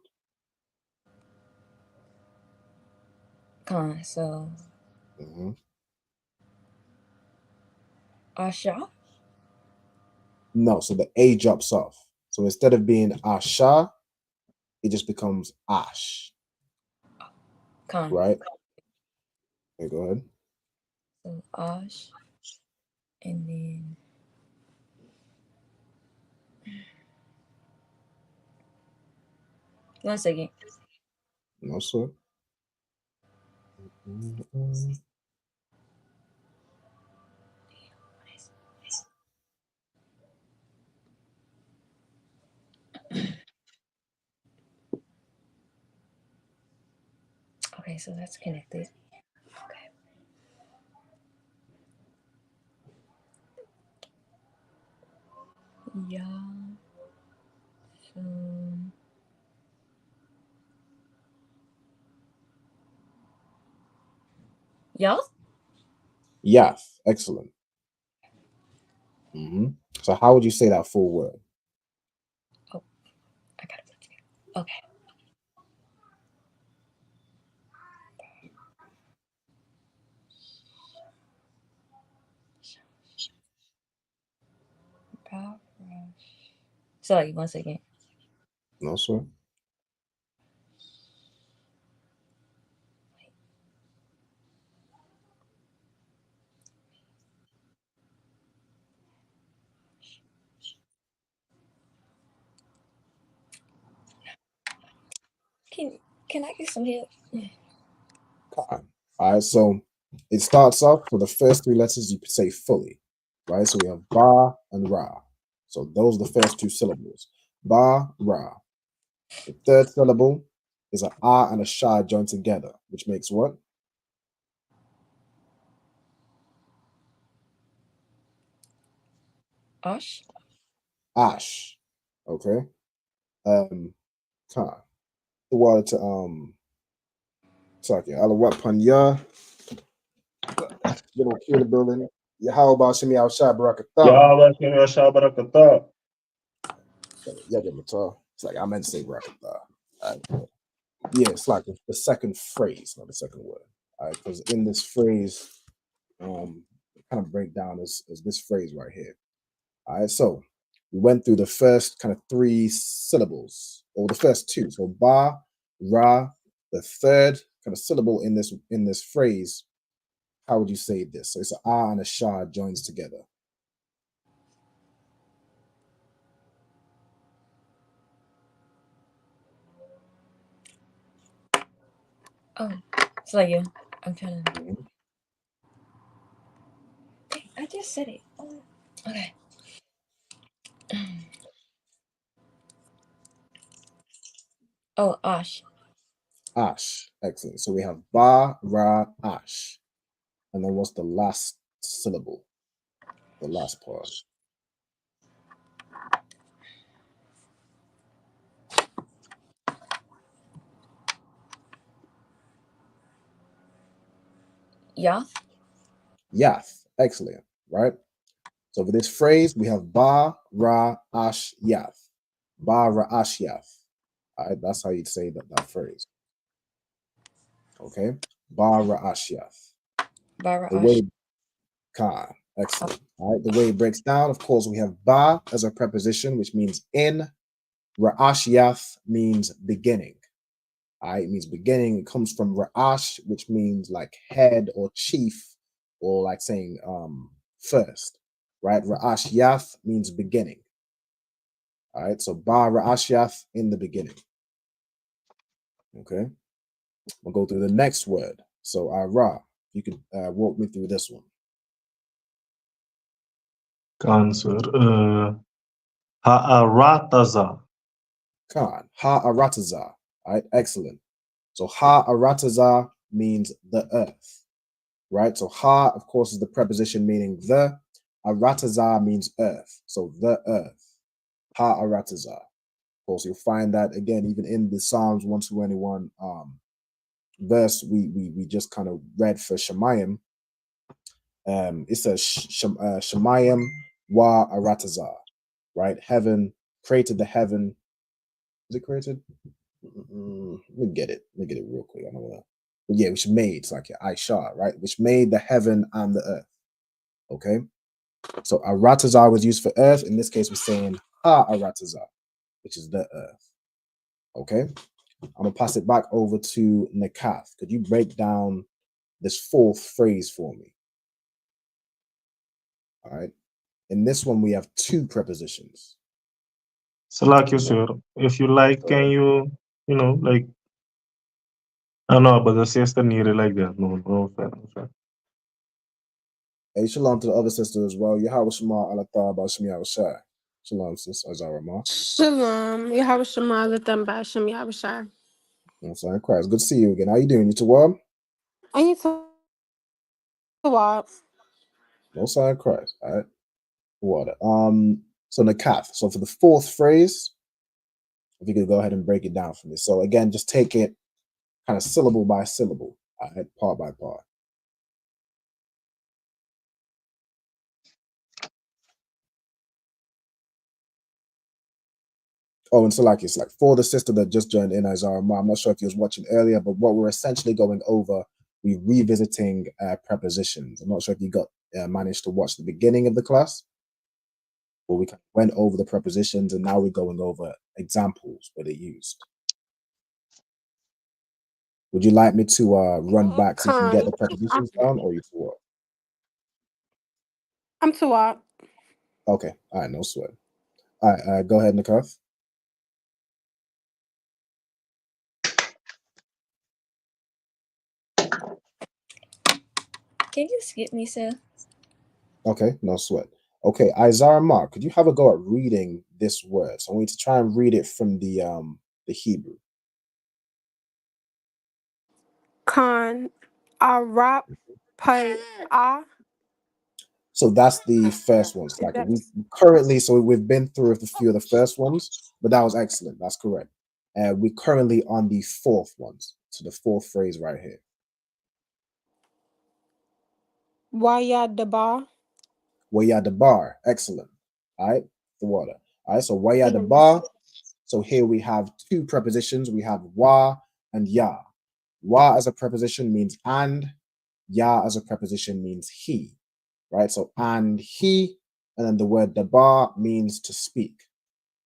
So Asha? No, so the A drops off. So instead of being Asha, it just becomes Ash. Right? Okay, go ahead. So Ash, and then one second. No, sir. Okay, so that's connected. Okay. Yeah. Yeah? Yath. Excellent. So how would you say that full word? Oh, I gotta put it together. Okay. Sorry, one second. No, sir. Can I get some help? All right, so it starts off with the first 3 letters you say fully, right? So we have ba and ra. So those are the first 2 syllables. Ba, ra. The third syllable is an ah and a sha joined together, which makes what? Ash? Ash. Okay. Ka. The word to sorry, Alawat Panya. You know, in the building. Yeah, how about Shimi Al Shah Barakatah? Yeah, it's like I meant to say Barakatah. Yeah, it's like the second phrase, not the second word. All right, because in this phrase, kind of break down as this phrase right here. All right, so we went through the first kind of 3 syllables, or the first 2. So ba, ra, the third kind of syllable in this phrase. How would you say this? So it's an ah and a sha joins together. Oh, it's like you. I'm trying to. I just said it. Oh, okay. Oh, Ash. Ash. Excellent. So we have ba, ra, ash. And then what's the last syllable? The last part. Yath. Yath. Excellent. Right? So for this phrase, we have ba, ra, ash, yath. Ba, ra, ash, yath. All right, that's how you'd say that phrase. Okay? Ba, ra, ash, yath. The way ka. Excellent. All right, the way it breaks down, of course, we have ba as a preposition, which means in. Ra'ash yath means beginning. All right, it means beginning. It comes from ra'ash, which means like head or chief, or like saying first. Right? Ra'ash yath means beginning. All right, so ba ra'ash yath in the beginning. Okay, we'll go through the next word. So ra, you could walk me through this one. Answer. Ha'arataza. Khan. Ha'arataza. All right, excellent. So ha'arataza means the earth. Right? So ha, of course, is the preposition meaning the. Arataza means earth. So the earth. Ha'arataza. Of course, you'll find that again, even in the Psalms 121 verse we just kind of read for Shemayim. It says Shemayim wa arataza. Right? Heaven created the heaven. Is it created? Let me get it real quick. I don't know. But yeah, which made, it's like Aisha, right? Which made the heaven and the earth. Okay. So Arataza was used for earth. In this case, we're saying Ha-Arataza, which is the earth. Okay. I'm gonna pass it back over to Nakath. Could you break down this fourth phrase for me? All right. In this one, we have two prepositions. So like you sir, if you like, can you like, I know, but the sister need it like that. No fair. Hey, shalom to the other sister as well. Yahweh Shema Alatha Bashmi Awashai. Shalom, sis. Azarama. Shalom. Yahweh Shema Latam Basham Yahushai. I'm sorry, Christ. Good to see you again. How you doing? You too well? I need to walk. No sign Christ. All right. Water. So Nakath. So for the fourth phrase, if you could go ahead and break it down for me. So again, just take it kind of syllable by syllable, all right, part by part. Oh, and so like it's like for the sister that just joined in, Isaiah, I'm not sure if you was watching earlier, but what we're essentially going over, we're revisiting prepositions. I'm not sure if you got managed to watch the beginning of the class, where we went over the prepositions, and now we're going over examples where they're used. Would you like me to run back so you can get the prepositions down, or you to what? I'm to walk. Okay, all right, no sweat. All right, go ahead, Nakath. Can you skip me, sir? Okay, no sweat. Okay, Isaiah Mark, could you have a go at reading this word? So I want you to try and read it from the Hebrew. Khan. Arap. Pay. Ah. So that's the first one. So like we currently, so we've been through a few of the first ones, but that was excellent. That's correct. We're currently on the fourth ones. So the fourth phrase right here. Waya Dabar. Waya Dabar. Excellent. All right, the water. All right, so Waya Dabar. So here we have two prepositions. We have wa and ya. Wa as a preposition means and. Ya as a preposition means he. Right, so and he, and then the word dabar means to speak.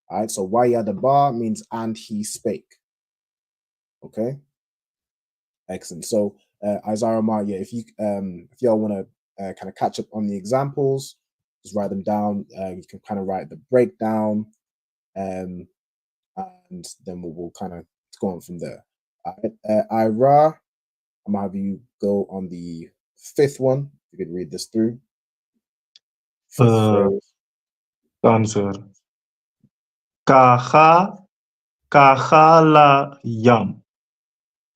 All right, so waya dabar means and he spake. Okay, excellent. So Isaiah Maya, if y'all want to kind of catch up on the examples, just write them down. You can kind of write the breakdown, and then we'll kind of go on from there. All right, Ira, I'm gonna have you go on the fifth one. You could read this through. Answer. Kahala yam.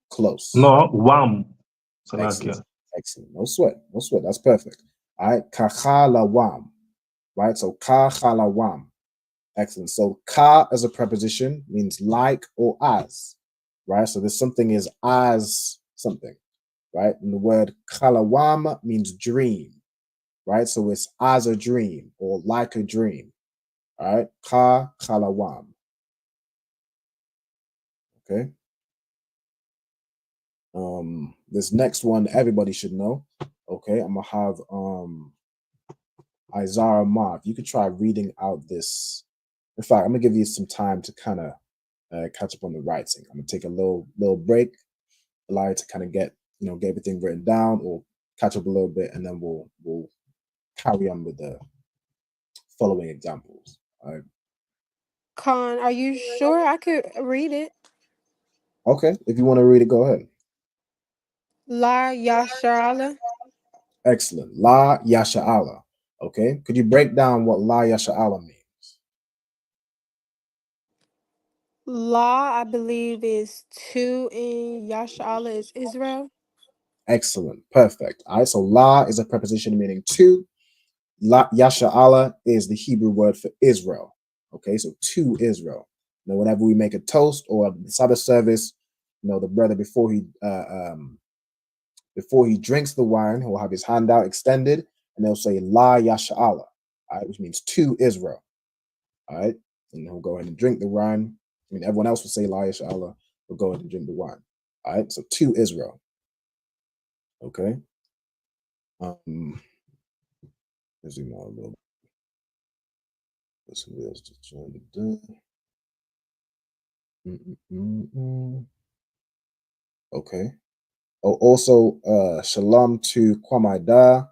Close. No, wam. Excellent. Excellent. No sweat. No sweat. That's perfect. All right. Kachalawam. Right. So kachalawam. Excellent. So ka as a preposition means like or as. Right. So this something is as something. Right. And the word kalawam means dream. Right. So it's as a dream or like a dream. All right. Ka kalawam. Okay. This next one everybody should know. Okay, I'm gonna have Isaiah Ma. If you could try reading out this. In fact, I'm gonna give you some time to kind of catch up on the writing. I'm gonna take a little break, allow you to kind of get everything written down or catch up a little bit, and then we'll carry on with the following examples. All right. Khan, are you sure I could read it? Okay, if you want to read it, go ahead. La Yasharala. Excellent. La Yasha'ala. Okay, could you break down what La Yasha'ala means? La, I believe, is two, and Yasharala is Israel. Excellent. Perfect. All right, so La is a preposition meaning to. La Yasha'ala is the Hebrew word for Israel. Okay, so to Israel. Now, whenever we make a toast or a Sabbath service, the brother before he drinks the wine, he'll have his hand out extended, and they'll say La Yasha'ala, all right, which means to Israel. All right, and he'll go ahead and drink the wine. I mean, everyone else will say La Yasha'ala, will go ahead and drink the wine. All right, so to Israel. Okay. Let's zoom out a little. Let's see what else to try to do. Okay. Oh, also, shalom to Kwamaida.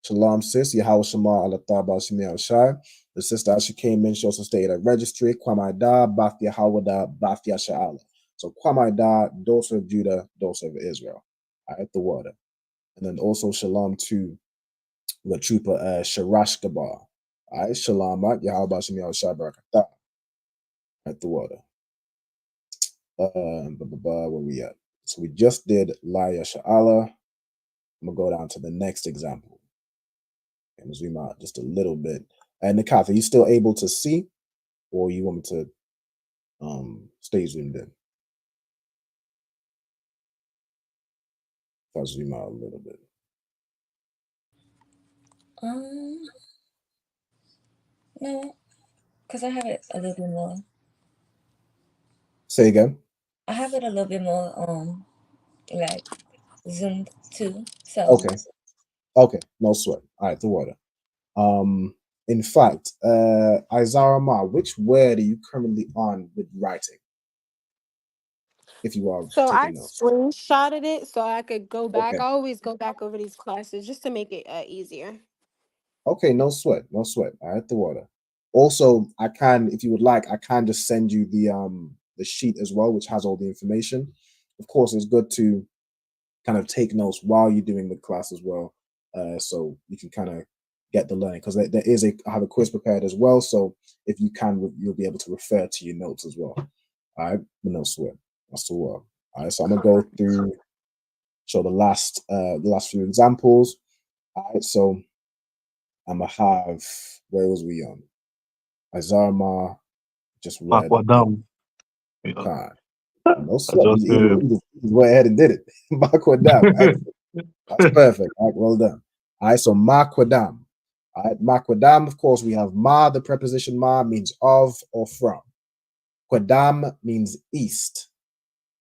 Shalom, sis. Yahweh Shema Alatah Bashimi Al Shai. The sister as she came in, she also stayed at registry. Kwamaida, Bath Yahawada, Bath Yasha'ala. So Kwamaida, daughter of Judah, daughter of Israel. At the water. And then also shalom to the trooper Sharash Gabar. All right, shalom, Yahweh Bashimi Al Shai Barakatah. At the water. Where we at? So we just did La Yasha'ala. I'm gonna go down to the next example and zoom out just a little bit. And Nakath, are you still able to see, or you want me to stay zoomed in? If I zoom out a little bit. No, because I have it a little bit more. Say again. I have it a little bit more like zoomed too. So Okay, no sweat. All right, the water. In fact, Isaiah Ma, which word are you currently on with writing? If you are So I taking notes. screenshotted it so I could go back. Okay. I always go back over these classes just to make it easier. Okay, no sweat, no sweat. All right, the water. Also, I can, if you would like, I can just send you the sheet as well, which has all the information. Of course, it's good to kind of take notes while you're doing the class as well, so you can kind of get the learning. Because there is I have a quiz prepared as well, so if you can, you'll be able to refer to your notes as well. All right, but no sweat. That's the word. All right, so I'm gonna go through, show the last few examples. All right, so I'm gonna have, where was we on? Azarma just read. Aquadam. God. No sweat. He just went ahead and did it. Makwadam. Excellent. That's perfect. All right, well done. All right, so Makwadam. All right, Makwadam, of course, we have Ma, the preposition Ma means of or from. Kwadam means east.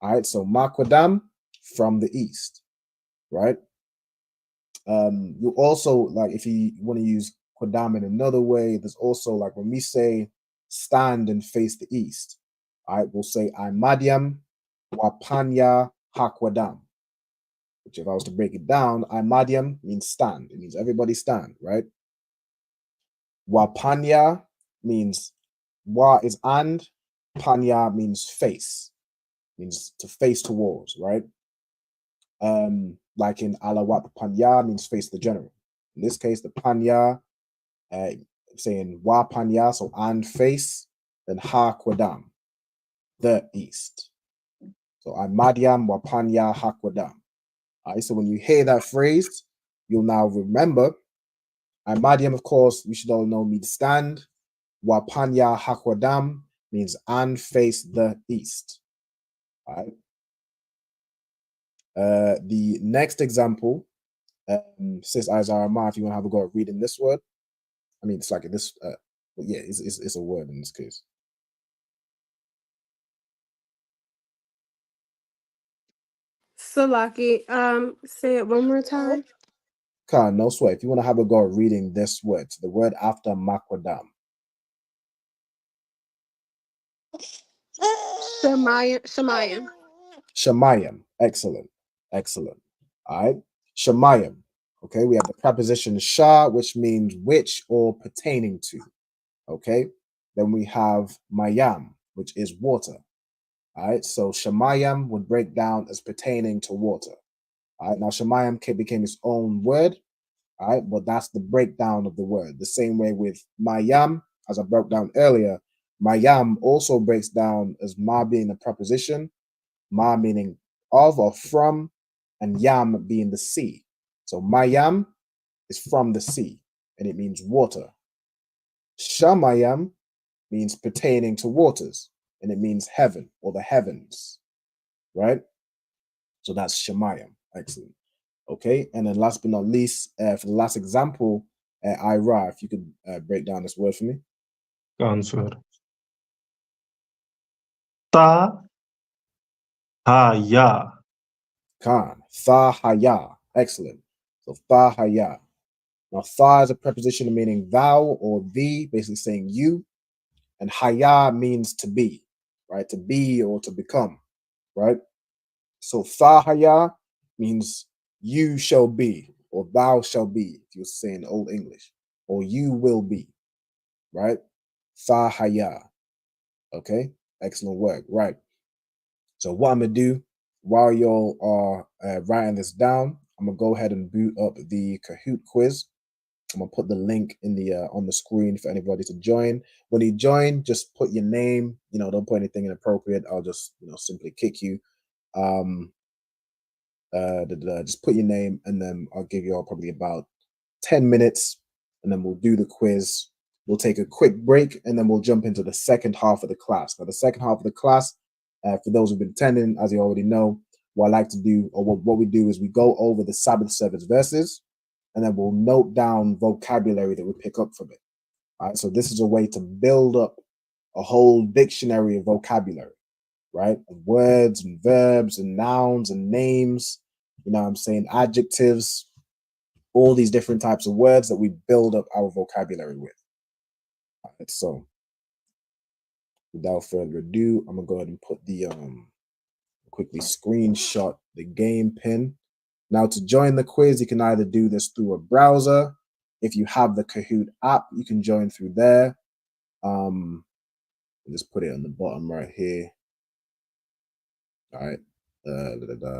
All right, so Makwadam, from the east. Right? You also, like, if you want to use Kwadam in another way, there's also, like, when we say stand and face the east, all right, we'll say Imadiam Wapanya Hakwadam, which, if I was to break it down, Imadiam means stand. It means everybody stand, right? Wapanya means wa is and, panya means face, means to face towards, right? Like in Alawat Panya means face the general. In this case, the Panya, saying Wa Panya, so and face, then Ha Kwadam, the east. So Madiam Wa Panya Ha Kwadam. All right, so when you hear that phrase, you'll now remember. And Madiam, of course, we should all know means stand. Wapanya Hakwadam means and face the east. All right. The next example, says Isaiah Ma, if you want to have a go at reading this word. I mean, it's like this, but yeah, it's a word in this case. Salaki, say it one more time. Khan, no sweat. If you want to have a go at reading this word, the word after Makwadam. Shemayim. Shemayim. Excellent. Excellent. All right. Shemayim. Okay, we have the preposition sha, which means which or pertaining to. Okay. Then we have mayam, which is water. All right. So shemayim would break down as pertaining to water. All right. Now shemayim became its own word. All right. But that's the breakdown of the word. The same way with mayam, as I broke down earlier, mayam also breaks down as ma being a preposition, ma meaning of or from, and yam being the sea. So mayam is from the sea, and it means water. Shamayam means pertaining to waters, and it means heaven or the heavens, right? So that's Shemayim. Excellent. Okay, and then last but not least, for the last example, Ira, if you could break down this word for me. Answer. Ta haya. Khan. Tha haya. Excellent. So tha haya. Now, tha is a preposition meaning thou or thee, basically saying you. And haya means to be, right? To be or to become, right? So tha haya means you shall be, or thou shall be, if you're saying Old English, or you will be, right? Tha haya. Okay, excellent work, right? So what I'm gonna do while y'all are writing this down, I'm gonna go ahead and boot up the Kahoot quiz. I'm gonna put the link in the on the screen for anybody to join. When you join, just put your name. You know, don't put anything inappropriate. I'll just simply kick you. Just put your name, and then I'll give you all probably about 10 minutes, and then we'll do the quiz. We'll take a quick break, and then we'll jump into the second half of the class. Now, the second half of the class, for those who've been attending, as you already know, what I like to do, or what we do, is we go over the Sabbath service verses, and then we'll note down vocabulary that we pick up from it. All right, so this is a way to build up a whole dictionary of vocabulary, right? Of words and verbs and nouns and names, you know what I'm saying, adjectives, all these different types of words that we build up our vocabulary with. All right, so without further ado, I'm gonna go ahead and put the quickly screenshot the game pin. Now, to join the quiz, you can either do this through a browser. If you have the Kahoot app, you can join through there. Just put it on the bottom right here. All right.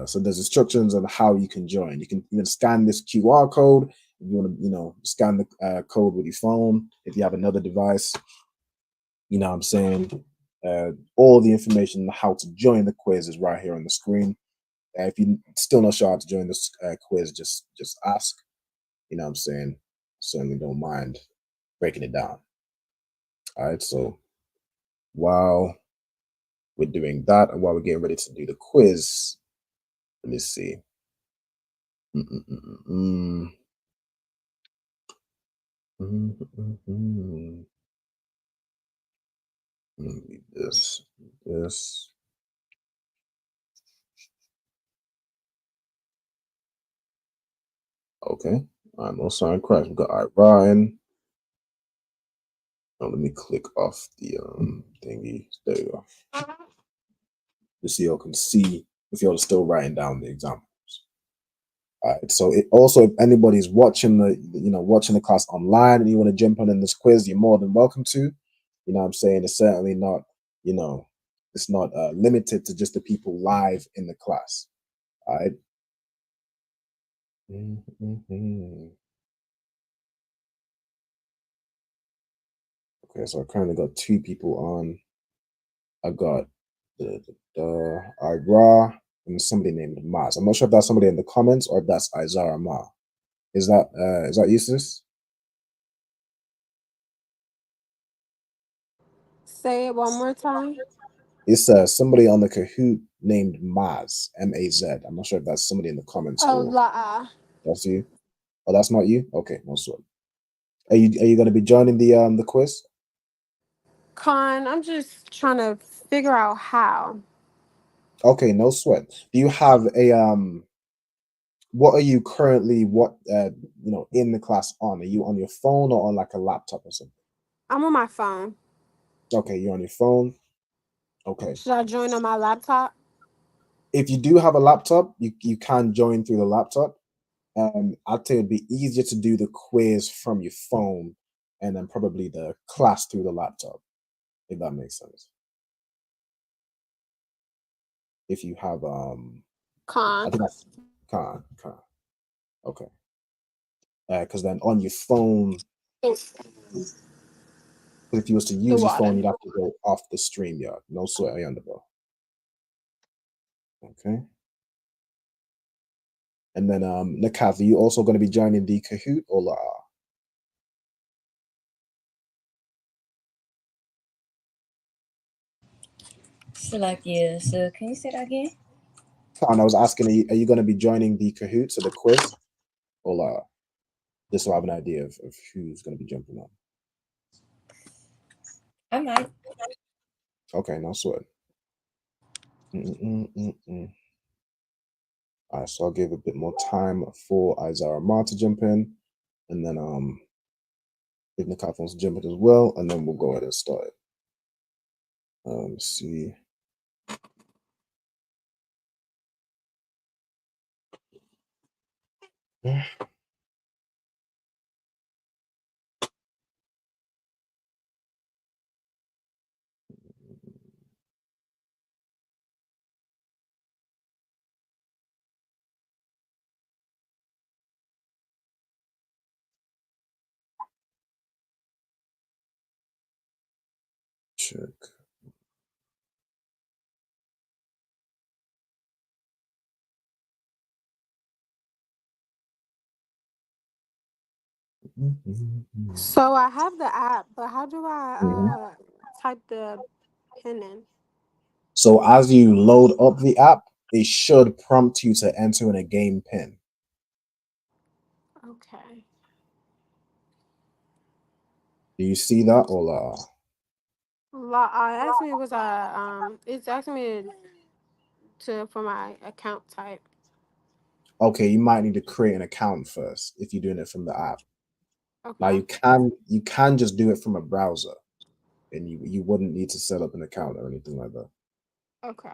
So there's instructions on how you can join. You can even scan this QR code. If you want to, scan the code with your phone. If you have another device, you know what I'm saying? All the information on how to join the quiz is right here on the screen. If you're still not sure how to join this quiz, just ask. You know what I'm saying? Certainly don't mind breaking it down. All right, so while we're doing that and while we're getting ready to do the quiz, let me see. This. Okay. All right, no sign crash. We got Ryan. Now let me click off the thingy. There you go. Just so y'all can see if y'all are still writing down the examples. All right. So it also, if anybody's watching the class online and you want to jump on in this quiz, you're more than welcome to. You know what I'm saying? It's certainly not, it's not limited to just the people live in the class. All right. Okay, so I currently got 2 people on. I got Ira and somebody named Maz. I'm not sure if that's somebody in the comments or if that's Isaiah Ma. Is that you, sis? Say it one more time. It's somebody on the Kahoot named Maz, M-A-Z. I'm not sure if that's somebody in the comments Oh, or la. that's you. Oh, that's not you? Okay, no sweat. Are you gonna be joining the quiz? Con, I'm just trying to figure out how. Okay, no sweat. Do you have a what are you currently in the class on? Are you on your phone or on like a laptop or something? I'm on my phone. Okay, you're on your phone. Okay. Should I join on my laptop? If you do have a laptop, you can join through the laptop. I'd say it'd be easier to do the quiz from your phone and then probably the class through the laptop, if that makes sense. If you have I Con. think that's can. Okay. Because then on your phone, if you was to The use your water. phone, you'd have to go off the stream yard. No sweat on the ball. Okay. And then Nakath, are you also going to be joining the Kahoot or la? Salakia, so can you say that again? And I was asking, are you going to be joining the Kahoot, so the quiz, or la? Just so I have an idea of who's going to be jumping on. I might. Okay, no sweat. All right, so I'll give a bit more time for Isaiah Ma to jump in, and then if Nakath wants to jump in as well, and then we'll go ahead and start. Let's see. Check. So I have the app, but how do I type the pin in? So as you load up the app, it should prompt you to enter in a game pin. Okay. Do you see that or Asked me it's asking me for my account type. okay, you might need to create an account first if you're doing it from the app. Now Okay. you can just do it from a browser, and you wouldn't need to set up an account or anything like that. Okay.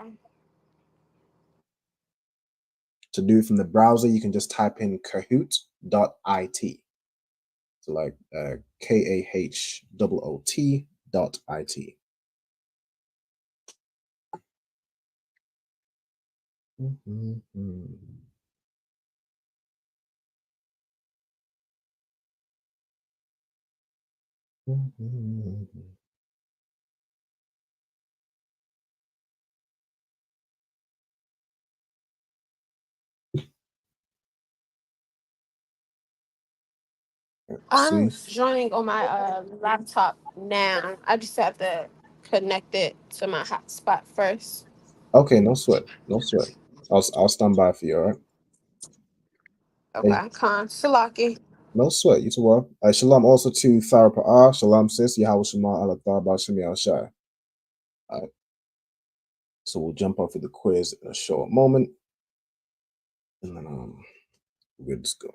To do it from the browser, you can just type in kahoot.it. So like KAHOOT.it. I'm See? joining on my laptop now. I just have to connect it to my hotspot first. Okay, no sweat. No sweat. I'll stand by for you, all right? Hey, Okay. Salaki. no sweat. You too well. Shalom also to Farah Pa'ah. Shalom sis. Yahweh Shema Allah Ta'ala Shemi Al Shai. All right. So we'll jump off of the quiz in a short moment. And then we're just going.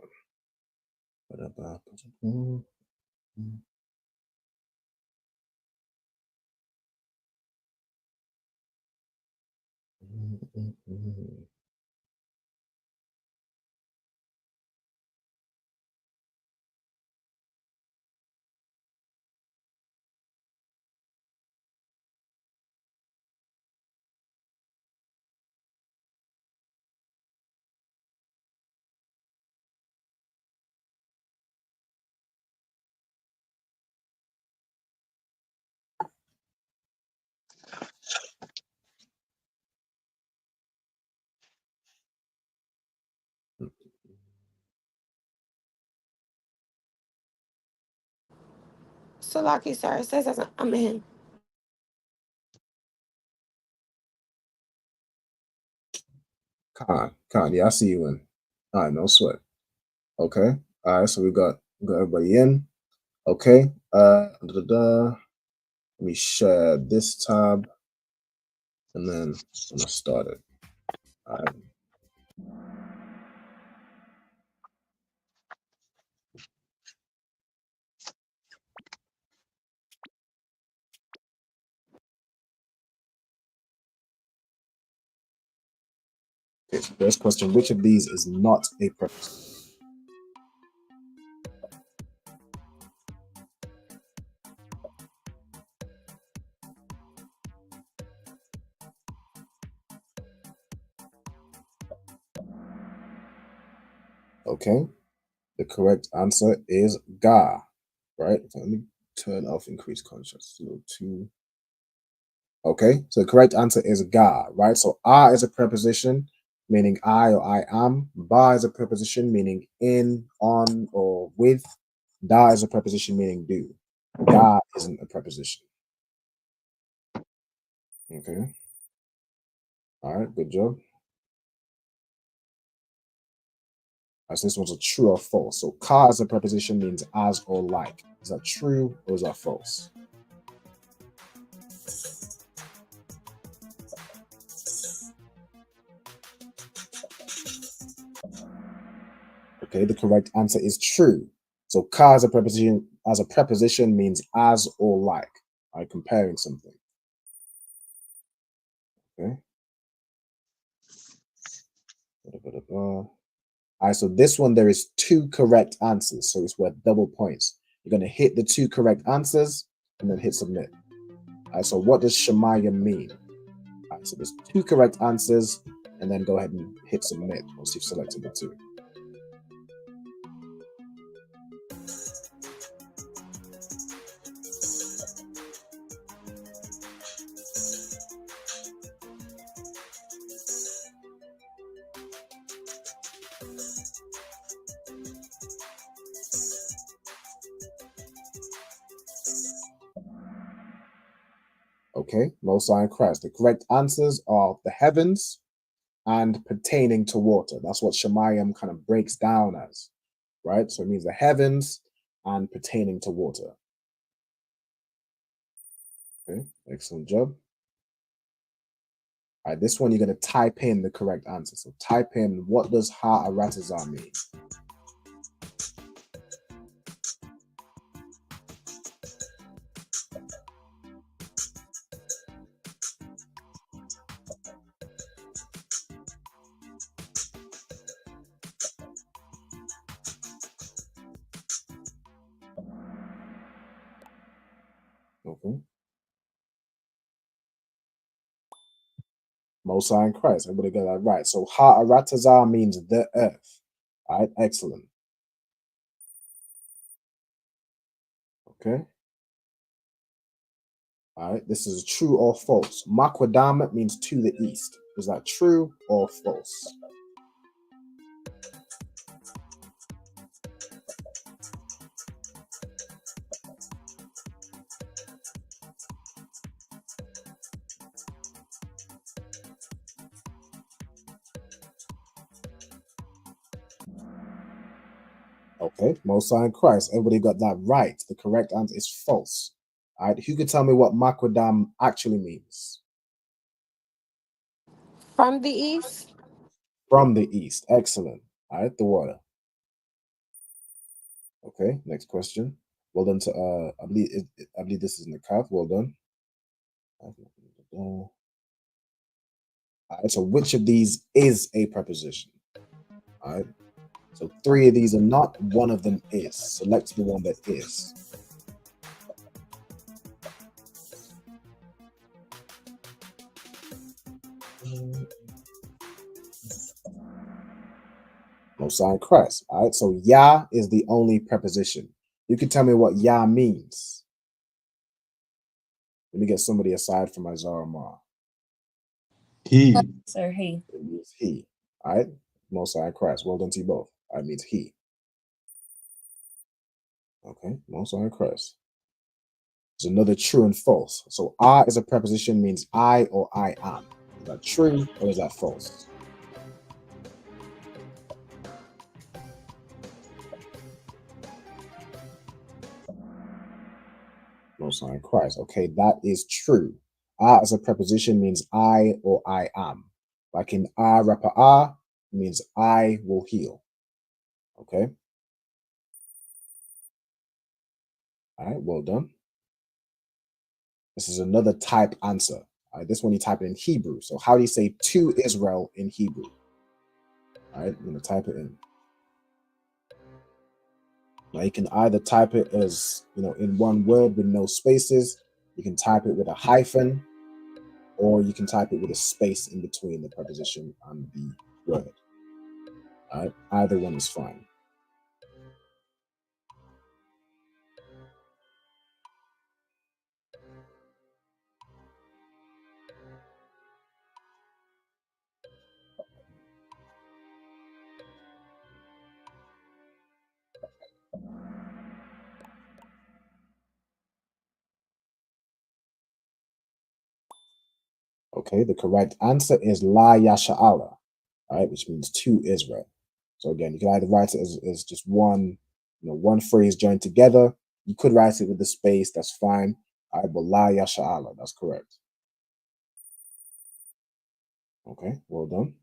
Salaki, sir. It says I'm in. Khan, yeah, I see you in. All right, no sweat. Okay, all right, so we got everybody in. Okay, let me share this tab, and then I'm gonna start it. All right. Okay, so first question: which of these is not a preposition? Okay, the correct answer is ga. Right. So let me turn off increased contrast. A little too. Okay, so the correct answer is ga. Right. So a is a preposition meaning I or I am. Ba is a preposition meaning in, on, or with. Da is a preposition meaning do. Ga isn't a preposition. Okay. All right. Good job. As this one's a true or false. So ka as a preposition means as or like. Is that true or is that false? Okay, the correct answer is true. So ka as a preposition means as or like. Right, comparing something. Okay. All right, so this one there is two correct answers, so it's worth double points. You're going to hit the two correct answers and then hit submit. All right, so what does Shemaya mean? All right, so there's two correct answers, and then go ahead and hit submit once you've selected the two. Okay, Most High in Christ. The correct answers are the heavens and pertaining to water. That's what Shemayim kind of breaks down as, right? So it means the heavens and pertaining to water. Okay, excellent job. All right, this one you're going to type in the correct answer. So type in, what does Ha'aratazah mean? Okay. Most High in Christ. Everybody got that right. So Ha'aratazah means the earth. All right, excellent. Okay. All right, this is true or false. Makwadam means to the east. Is that true or false? Okay, Most High in Christ. Everybody got that right. The correct answer is false. All right, who could tell me what Makwadam actually means? From the east? From the east. Excellent. All right, the water. Okay, next question. Well done to I believe this is in the calf. Well done. All right, so which of these is a preposition? All right. So three of these are not, one of them is. Select the one that is. Most High in Christ. All right, so Yah is the only preposition. You can tell me what Yah means. Let me get somebody aside from Isaiah Ma. He. Sir, he. It means he. All right, Most High in Christ. Well done to you both. That means he. Okay, Most High in Christ. There's another true and false. So are as a preposition means I or I am. Is that true or is that false? No sign of Christ. Okay, that is true. Are as a preposition means I or I am. Like in rapper means I will heal. Okay. All right, well done. This is another type answer. All right, this one you type it in Hebrew. So how do you say to Israel in Hebrew? All right, I'm going to type it in. Now you can either type it as, in one word with no spaces. You can type it with a hyphen, or you can type it with a space in between the preposition and the word. All right, either one is fine. Okay, the correct answer is La Yasha'ala, all right, which means to Israel. So again, you can either write it as just one, one phrase joined together. You could write it with the space, that's fine. All right, but La Yasha'ala, that's correct. Okay, well done.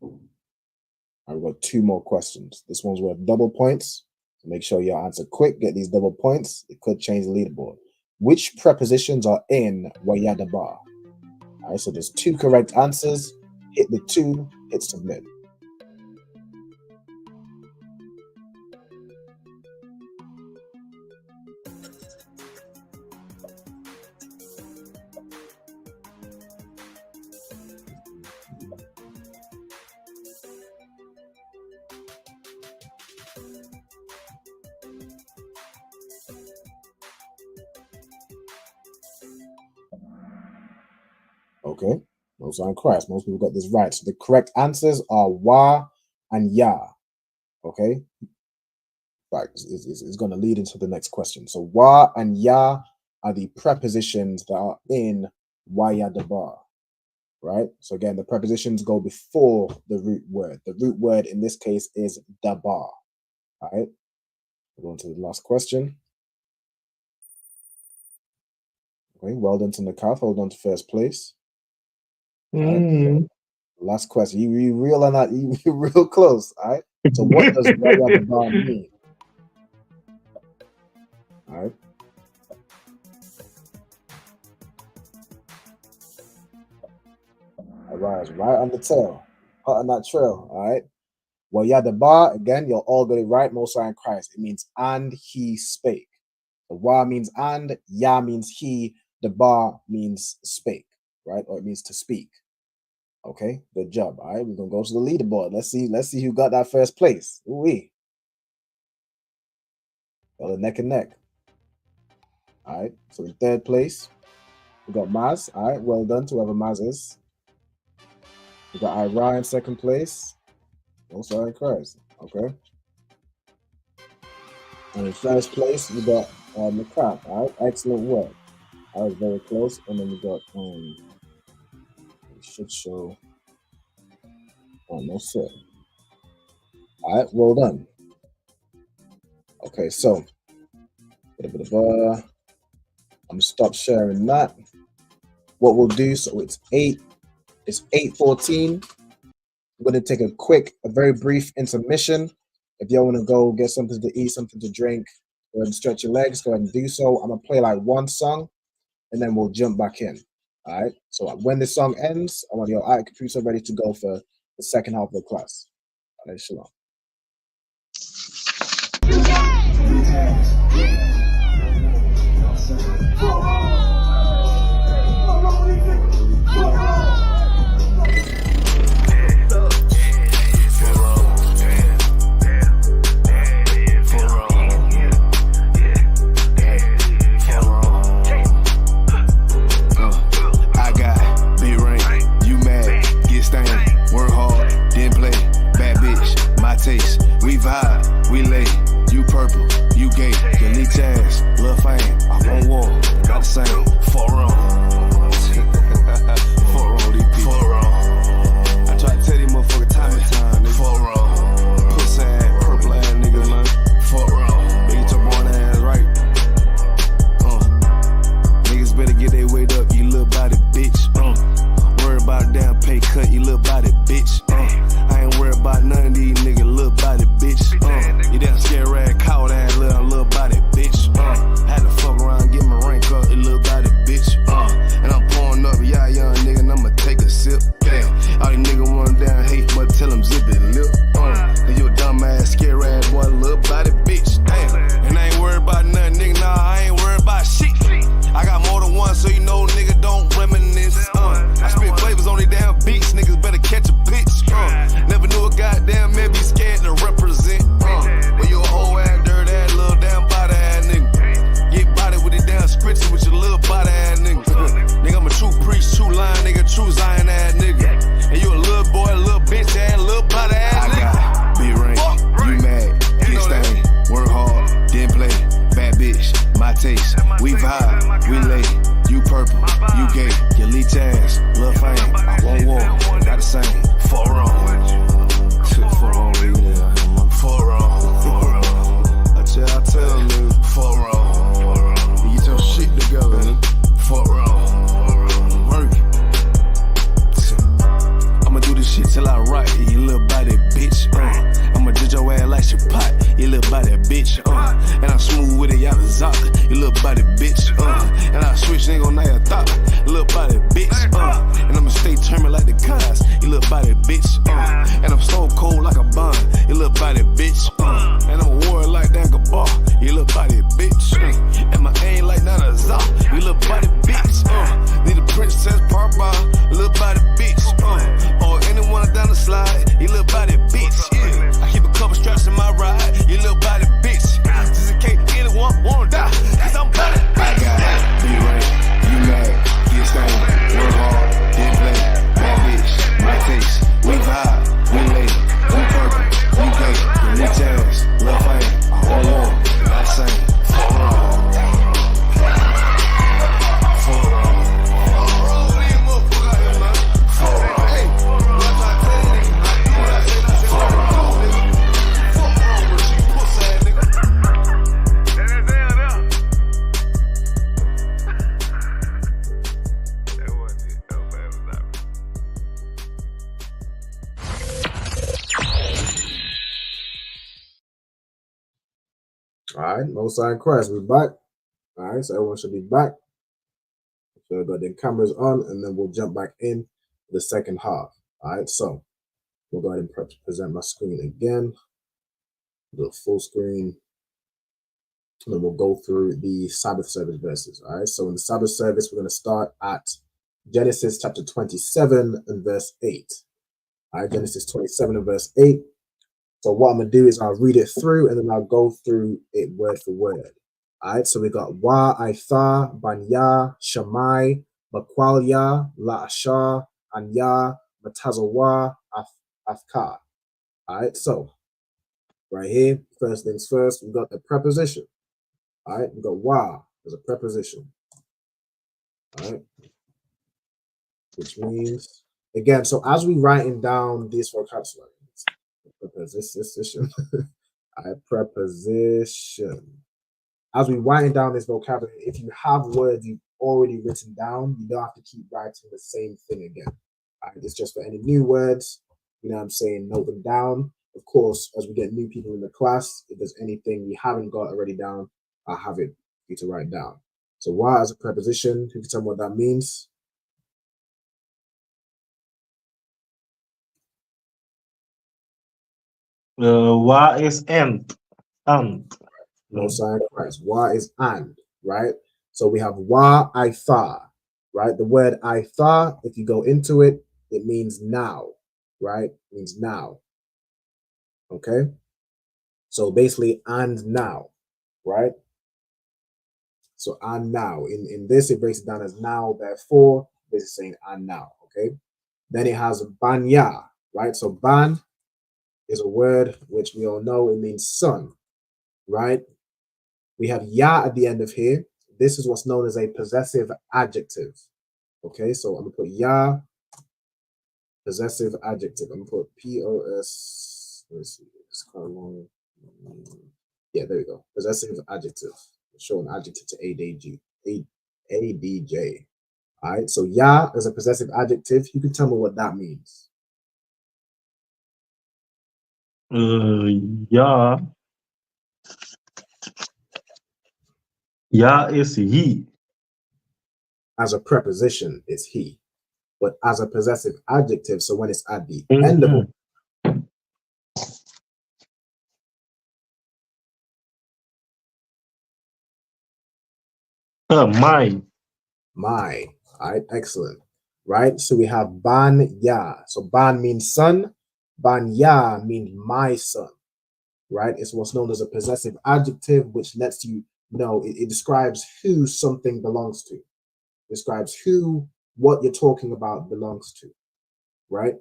I've got 2 more questions. This one's worth double points. So make sure you answer quick, get these double points. It could change the leaderboard. Which prepositions are in Wayadabar? All right, so there's 2 correct answers. Hit the 2, hit submit. Okay, no sign of Christ. Most people got this right. So the correct answers are wa and ya. Okay, right, it's going to lead into the next question. So wa and ya are the prepositions that are in Wayadabar. Right. So again, the prepositions go before the root word. The root word in this case is dabar. All right. We're going to the last question. Okay, well done to Nakat. Hold on to first place. Last question. You real or not? You real close. All right. So what does Wayadabar mean? All right. All right, right on the tail, hot on that trail. All right. Wayadabar, again, you'll all get it right. Most sign Christ. It means and he spake. The wa means and, ya means he, the bar means spake, right? Or it means to speak. Okay, good job. All right, we're gonna go to the leaderboard. Let's see who got that first place. Ooh-wee. Well, neck and neck. All right, so in third place, we got Maz. All right, well done to whoever Maz is. We got Ira in second place. Oh, sorry, Christ. Okay. And in first place, we got McCrack. All right, excellent work. I was very close. And then we got it should show. Oh, no sir. All right, well done. Okay, so I'm gonna stop sharing that. What we'll do, so it's 8:14. We're gonna take a very brief intermission. If y'all want to go get something to eat, something to drink, go ahead and stretch your legs, go ahead and do so. I'm gonna play like one song and then we'll jump back in. All right. So when the song ends, I want your computer ready to go for the second half of the class. All right, shalom. We vibe, we lay, You purple, you gay, you leech ass, lil' fame. I won't war, got the same. Fuck wrong. Fuck wrong, DP. Fuck wrong. I try to tell these motherfuckers time and time, nigga. Fuck wrong. Pussy ass, purple ass niggas, man. Fuck wrong. Big your born ass right. Niggas better get their weight up, you little body bitch. Worry about a damn pay cut, you little body bitch. I ain't worried about none of these niggas, little body bitch. You damn scared rat, coward ass little body bitch. Had to fuck around, get my rank up, you little body bitch. And I'm pouring up, y'all young nigga, and I'ma take a sip. Yeah. All these niggas want down hate, but tell them zip it lip. Cause you a dumb ass, scared ass boy, little body bitch. Damn. And I ain't worried about nothing, nigga, nah, I ain't worried about shit. I got more than one, so you know, nigga, don't reminisce. I spit flavors on these damn beats, niggas better catch a pitch. Never knew a goddamn man be scared to represent. But you a whole ass, dirt ass, little damn body ass nigga. Get body with it damn scripture with your little body ass nigga. Nigga, I'm a true priest, true line, nigga, true Zion ass nigga. And you a little boy, a little bitch ass, little body ass nigga. Big rank, you mad, get stain, work hard, didn't play, bad bitch, my taste. We vibe, we lay, you purple, you gay, you leech ass, lil' fame. I won't war, got the same. Fuck wrong. Fuck wrong, yeah. Fuck wrong. I tell them, nigga, fuck wrong. You get your shit together, nigga. Fuck wrong. Work it. I'ma do this shit till I write, you little body bitch. I'ma judge your ass like your pot, you little body bitch. And I'm smooth with it, y'all the zock, you little body bitch. And I switch nigga on that thought, you little body bitch. And I'ma stay turning like the cars, you little body bitch. And I'm so cold like a bond, you little body bitch. And I'm a war like that bar, you little body bitch. And my aim like not a zock, you little body bitch. Need a princess part bar, little body bitch. Or anyone down the slide, you little body bitch. Yeah. I keep a couple straps in my ride, you little body bitch. Just in case anyone wanna die, cause I'm body bitch. I got be right, you mad, get stained, work hard, didn't play, bad bitch, my taste. We vibe, we lay, we purple, we gay, you leech ass, lil' fame. I won't war, not the same. Fuck wrong. Fuck wrong. All right, Most High in Christ, we're back. All right, so everyone should be back. So I've got the cameras on, and then we'll jump back in the second half. All right, so we'll go ahead and present my screen again. Do a full screen. And then we'll go through the Sabbath service verses. All right, so in the Sabbath service, we're going to start at Genesis chapter 27 and verse 8. All right, Genesis 27 and verse 8. So what I'm going to do is I'll read it through and then I'll go through it word for word. All right, so we got Wa, Aitha, Banya, Shammai, Baqualia, La'ashar, Anya, Matazawa, Afka. All right, so right here, first things first, we've got the preposition. All right, we've got Wa as a preposition. All right, which means, again, so as we writing down these vocabulary, preposition. All right, preposition. As we writing down this vocabulary, if you have words you've already written down, you don't have to keep writing the same thing again. All right, it's just for any new words, you know what I'm saying, note them down. Of course, as we get new people in the class, if there's anything we haven't got already down, I'll have it for you to write down. So why as a preposition, who can tell me what that means? Why is and? No sign of Christ. Why is and, right? So we have wa, Aitha, right? The word Aitha, if you go into it, it means now, right? It means now. Okay? So basically, and now, right? So and now. In this, it breaks it down as now, therefore, this is saying and now, okay? Then it has banya, right? So ban is a word which we all know, it means son, right? We have ya at the end of here. This is what's known as a possessive adjective. Okay, so I'm gonna put ya, possessive adjective. I'm gonna put POS. Let's see, it's kind of long. Yeah, there we go. Possessive adjective. Show an adjective to ADJ. ADJ. All right, so ya is a possessive adjective. You can tell me what that means. Yeah. Yeah is he. As a preposition, it's he. But as a possessive adjective, so when it's at the end of a My. my. All right, excellent. Right, so we have ban ya. So ban means son, ban ya means my son. Right, it's what's known as a possessive adjective, which lets you know it describes who something belongs to, describes who what you're talking about belongs to. Right,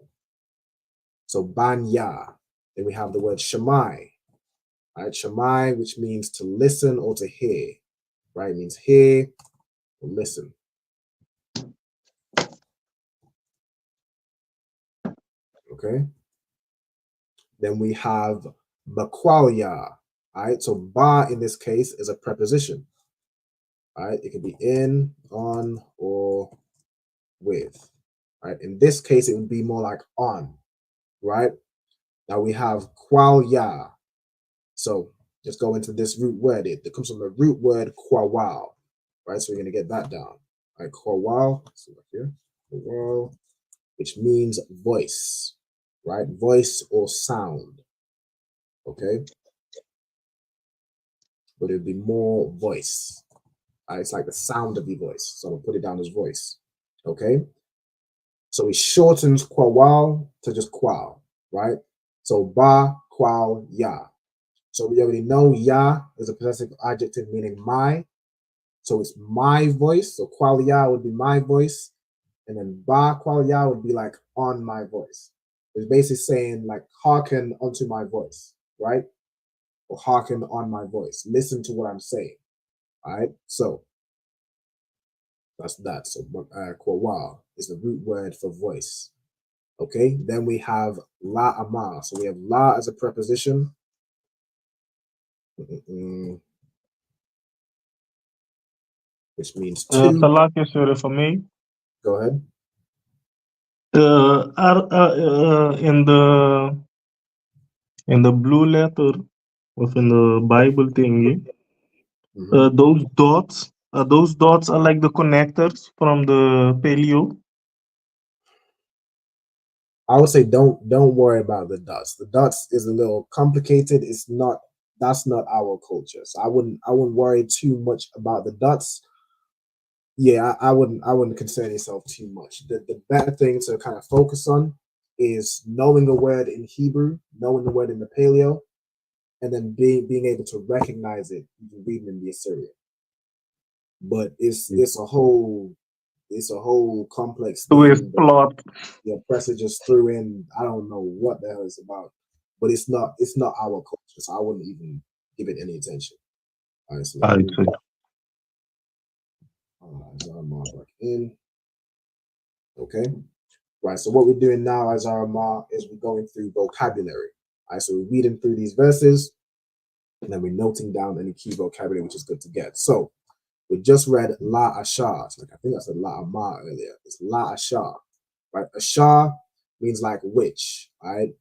so ban ya. Then we have the word shamai. Right, shamai, which means to listen or to hear. Right, it means hear or listen. Okay. Then we have bakwalya. All right, so ba in this case is a preposition. All right, it can be in, on, or with. Right, in this case, it would be more like on. Right, now we have kwalya. So just go into this root word. It comes from the root word kwawal. Right, so we're gonna get that down. All right, kwawal. See right here, kwawal, which means voice. Right, voice or sound. Okay, but it'd be more voice. It's like the sound of your voice. So I'm gonna put it down as voice. Okay. So it shortens kwawal to just kwal, right? So ba, kwal, ya. So we already know ya is a possessive adjective meaning my. So it's my voice. So kwal ya would be my voice. And then ba, kwal ya would be like on my voice. It's basically saying like hearken unto my voice, right? Or hearken on my voice. Listen to what I'm saying. All right. So that's that. So kwawal is the root word for voice. Okay, then we have la ama. So we have la as a preposition. Which means to. Salakia, sorry for me. Go ahead. In the blue letter of in the Bible thingy, those dots are like the connectors from the paleo. I would say don't worry about the dots. The dots is a little complicated. It's not, that's not our culture. So I wouldn't worry too much about the dots. Yeah, I wouldn't concern yourself too much. The better thing to kind of focus on is knowing the word in Hebrew, knowing the word in the Paleo, and then being able to recognize it reading in the Assyrian. But it's a whole complex thing. Plot. The oppressor just threw in, I don't know what the hell it's about, but it's not our culture, so I wouldn't even give it any attention. Honestly. In. Okay. Right. So what we're doing now as our ma is we're going through vocabulary. All right. So we're reading through these verses, and then we're noting down any key vocabulary, which is good to get. So we just read la asha. Like I think I said la ama earlier. It's la asha. Right. Asha means like which. Right.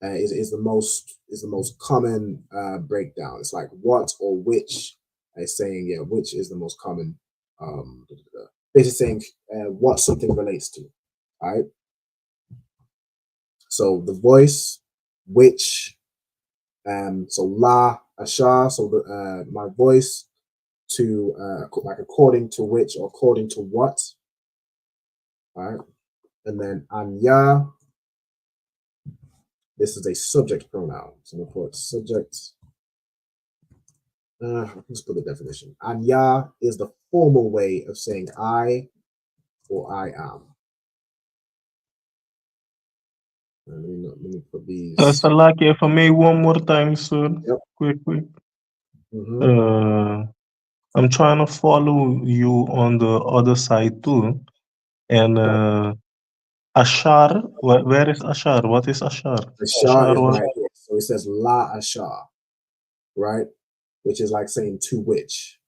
Is the most common breakdown. It's like what or which. It's saying which is the most common. Basically saying what something relates to. All right. So the voice, which, so la asha. So the my voice to like according to which or according to what. All right. And then anya. This is a subject pronoun. So I'm gonna put subject. Let's put the definition. Anya is the formal way of saying I or I am. Let me put these. Salaki, if I may one more time, sir. Yep. Quick. Mm-hmm. I'm trying to follow you on the other side too. And Ashar, where is Ashar? What is Ashar? Ashar is was right here. So it says La Ashar, right? Which is like saying to which,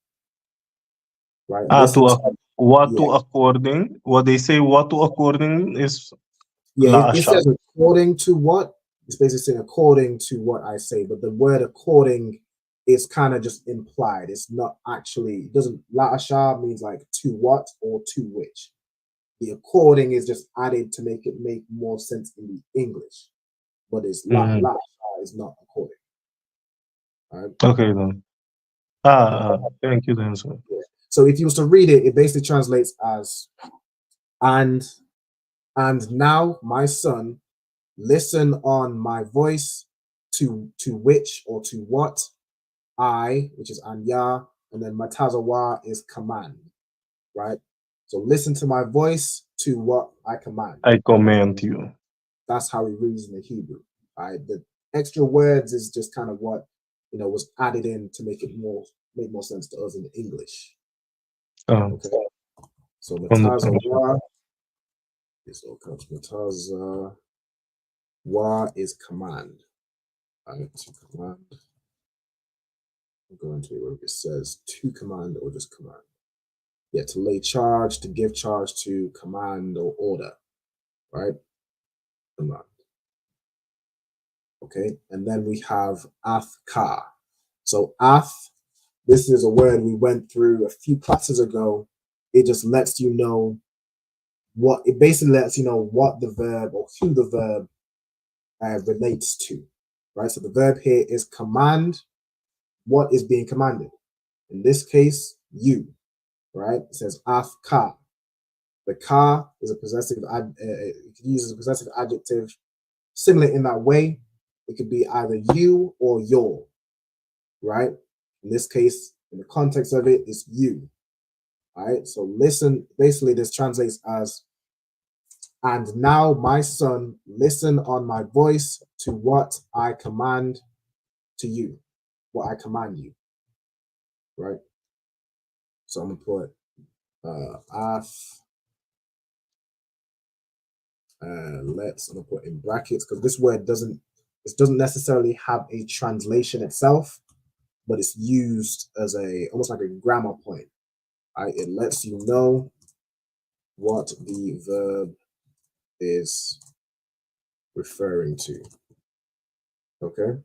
right? Listen to what to according. What they say, what to according is La it Ashar. says according to what? It's basically saying according to what I say, but the word according is kind of just implied. It's not actually, it doesn't, La Ashar means like to what or to which. The according is just added to make it make more sense in the English, but it's La Ashar is not according. All right? Okay then. Thank you then, sir. So if you was to read it, it basically translates as and now my son, listen on my voice to which or to what I, which is anya, and then matazawa is command, right? So listen to my voice to what I command. I command you. That's how it reads in the Hebrew. Right? The extra words is just kind of what was added in to make more sense to us in English. Okay. So matazawa is matazawa is command. Right, so command. I'm going to where it says to command or just command. Yeah, to lay charge, to give charge to, command or order, right? Command. Okay, and then we have afka. So this is a word we went through a few classes ago. It just lets you know what the verb or who the verb relates to, right? So the verb here is command. What is being commanded? In this case, you, right? It says afka. The ka is a possessive. You can use as a possessive adjective, similar in that way. It could be either you or your, right? In this case, in the context of it, it's you. All right. So listen. Basically, this translates as, and now my son, listen on my voice to what I command to you, what I command you, right? So I'm gonna put I'm gonna put in brackets because this word doesn't necessarily have a translation itself, but it's used as almost like a grammar point. Right? It lets you know what the verb is referring to. Okay.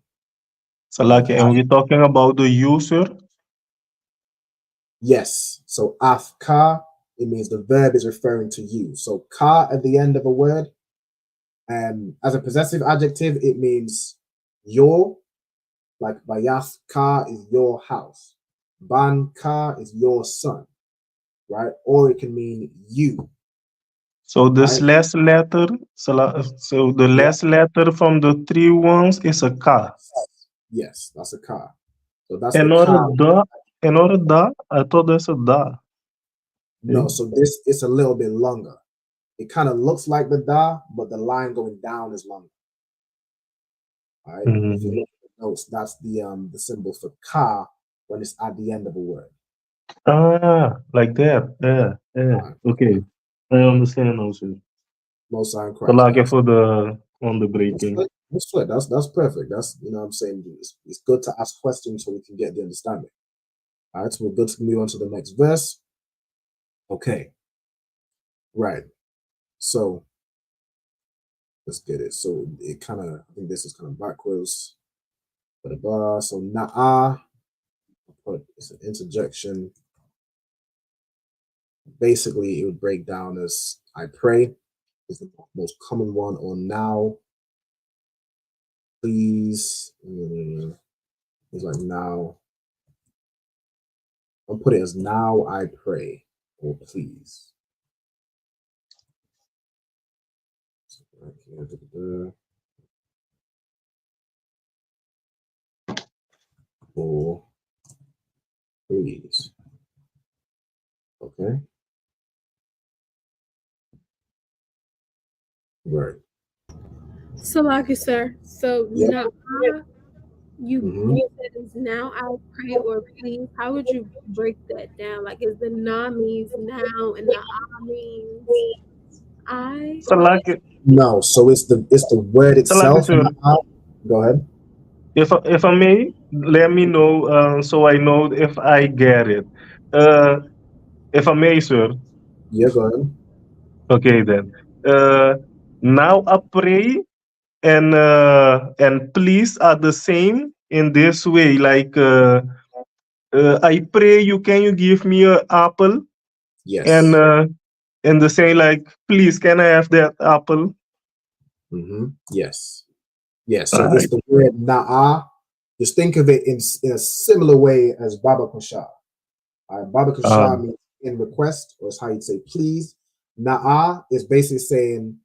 Salaki, and we're talking about the user. Yes. So afka, it means the verb is referring to you. So ka at the end of a word, as a possessive adjective, it means your, like bayaf ka is your house. Ban ka is your son, right? Or it can mean you. So this last letter, so the last letter from the three ones is a ka. Yes, that's a ka. So that's Another da, I thought that's a da. No, so this is a little bit longer. It kind of looks like the da, but the line going down is longer. All right. If you look at the notes, that's the symbol for ka when it's at the end of a word. Like that. Yeah. Okay. I understand also. Most sign So like for on the breaking. That's perfect. That's what I'm saying. It's good to ask questions so we can get the understanding. All right, so we're good to move on to the next verse. Okay. Right. So let's get it. So I think this is kind of backwards. So na'a, it's an interjection. Basically, it would break down as I pray is the most common one, or now. Please. It's like now. I'll put it as now I pray, or please. Or please. Okay. Right. So, like you, sir. So Yeah. now, you Mhm. said is now I pray or please. How would you break that down? Like, is the na means now and the I means I? Salaki, No, so it's the word Salaki, itself. sir. Go ahead. If I may, let me know so I know if I get it. If I may, sir. Yeah, go ahead. Okay then. Now I pray and please are the same in this way. Like I pray you can you give me a apple Yes. and the same like please can I have that apple? Yes. Yes. So it's Alright. the word na'a. Just think of it in a similar way as Baba Kusha. Baba Kusha means in request, or it's how you'd say please. Na'a is basically saying,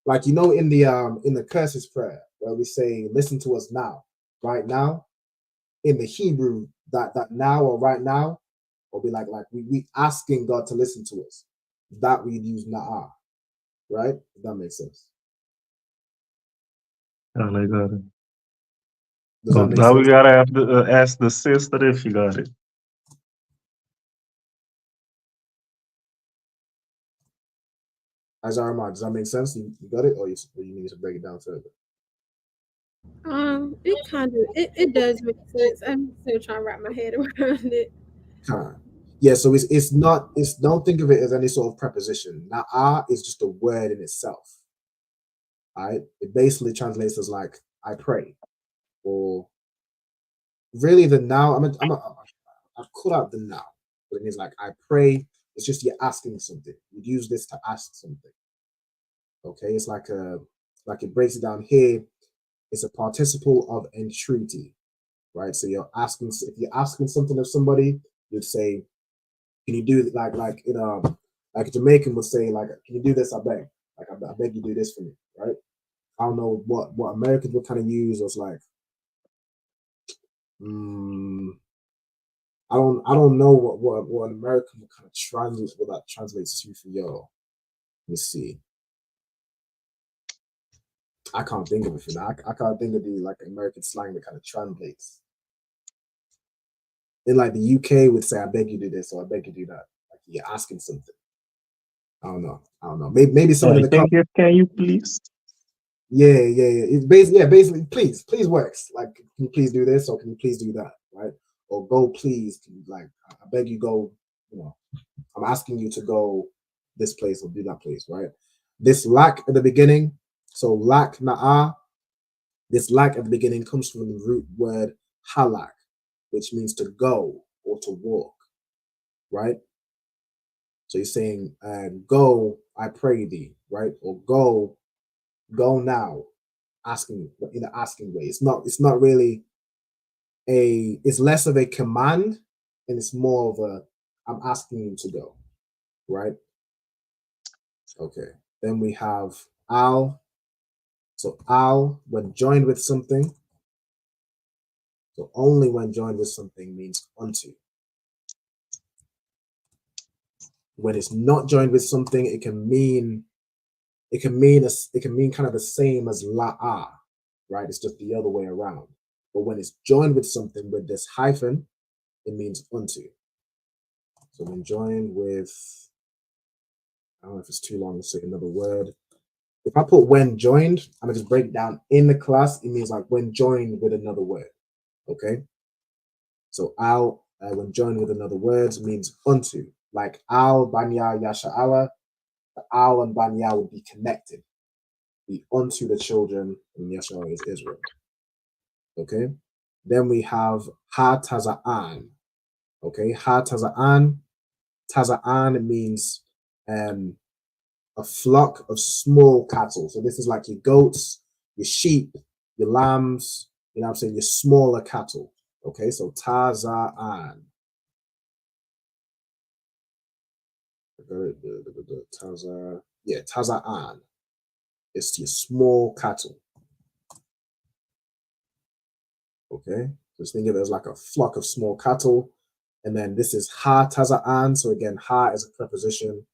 like in the curses prayer, where we say, listen to us now, right now. In the Hebrew, that now or right now, will be like we asking God to listen to us. That we'd use na'a, right? If that makes sense. Oh my God. Does Oh, that make now we sense? gotta have to ask the sister if she got it. Azarma, does that make sense? You got it, or you need to break it down further? It kind of it does make sense. I'm still trying to wrap my head around it. Yeah, so it's don't think of it as any sort of preposition. Na'a is just a word in itself. Right? It basically translates as like I pray, or really the now. I've cut out the now, but it means like I pray. It's just you're asking something. You use this to ask something. Okay, it's like it breaks it down here. It's a participle of entreaty, right? So if you're asking something of somebody, you'd say, "Can you do it?" Like a Jamaican would say, like, "Can you do this? I beg. Like, I beg you do this for me." Right? I don't know what Americans would kind of use was like, I don't know what an American would kind of translate what that translates to for y'all. Let me see. I can't think of it for now. I can't think of the like American slang that kind of translates. In like the UK would say, "I beg you do this" or "I beg you do that." Like you're asking something. I don't know. I don't know. Maybe So someone I in the think comments. it can you please? Yeah. It's basically, please works. Like, can you please do this or can you please do that, right? Or go, please. Like, I beg you, go. I'm asking you to go this place or do that place, right? This lack at the beginning. So lack na'a. This lack at the beginning comes from the root word halak, which means to go or to walk, right? So you're saying, go, I pray thee, right? Or go now, asking in an asking way. It's not really it's less of a command and it's more of a I'm asking you to go, right? Okay. Then we have al. So al, when joined with something, so only when joined with something means unto. When it's not joined with something, it can mean kind of the same as la'a, right? It's just the other way around. But when it's joined with something with this hyphen, it means unto. So when joined with, I don't know if it's too long to say another word. If I put when joined, I'm gonna just break it down in the class. It means like when joined with another word. Okay. So al, when joined with another word, means unto. Like al banya yasha'ala, the al and banya would be connected. Be unto the children, and Yasha'ala is Israel. Okay. Then we have ha taza'an. Okay, ha taza'an. Taza'an means a flock of small cattle. So this is like your goats, your sheep, your lambs, you know what I'm saying, your smaller cattle. Okay, so taza'an. Taza'an. It's your small cattle. Okay, just think of it as like a flock of small cattle. And then this is ha taza'an. So again, ha is a preposition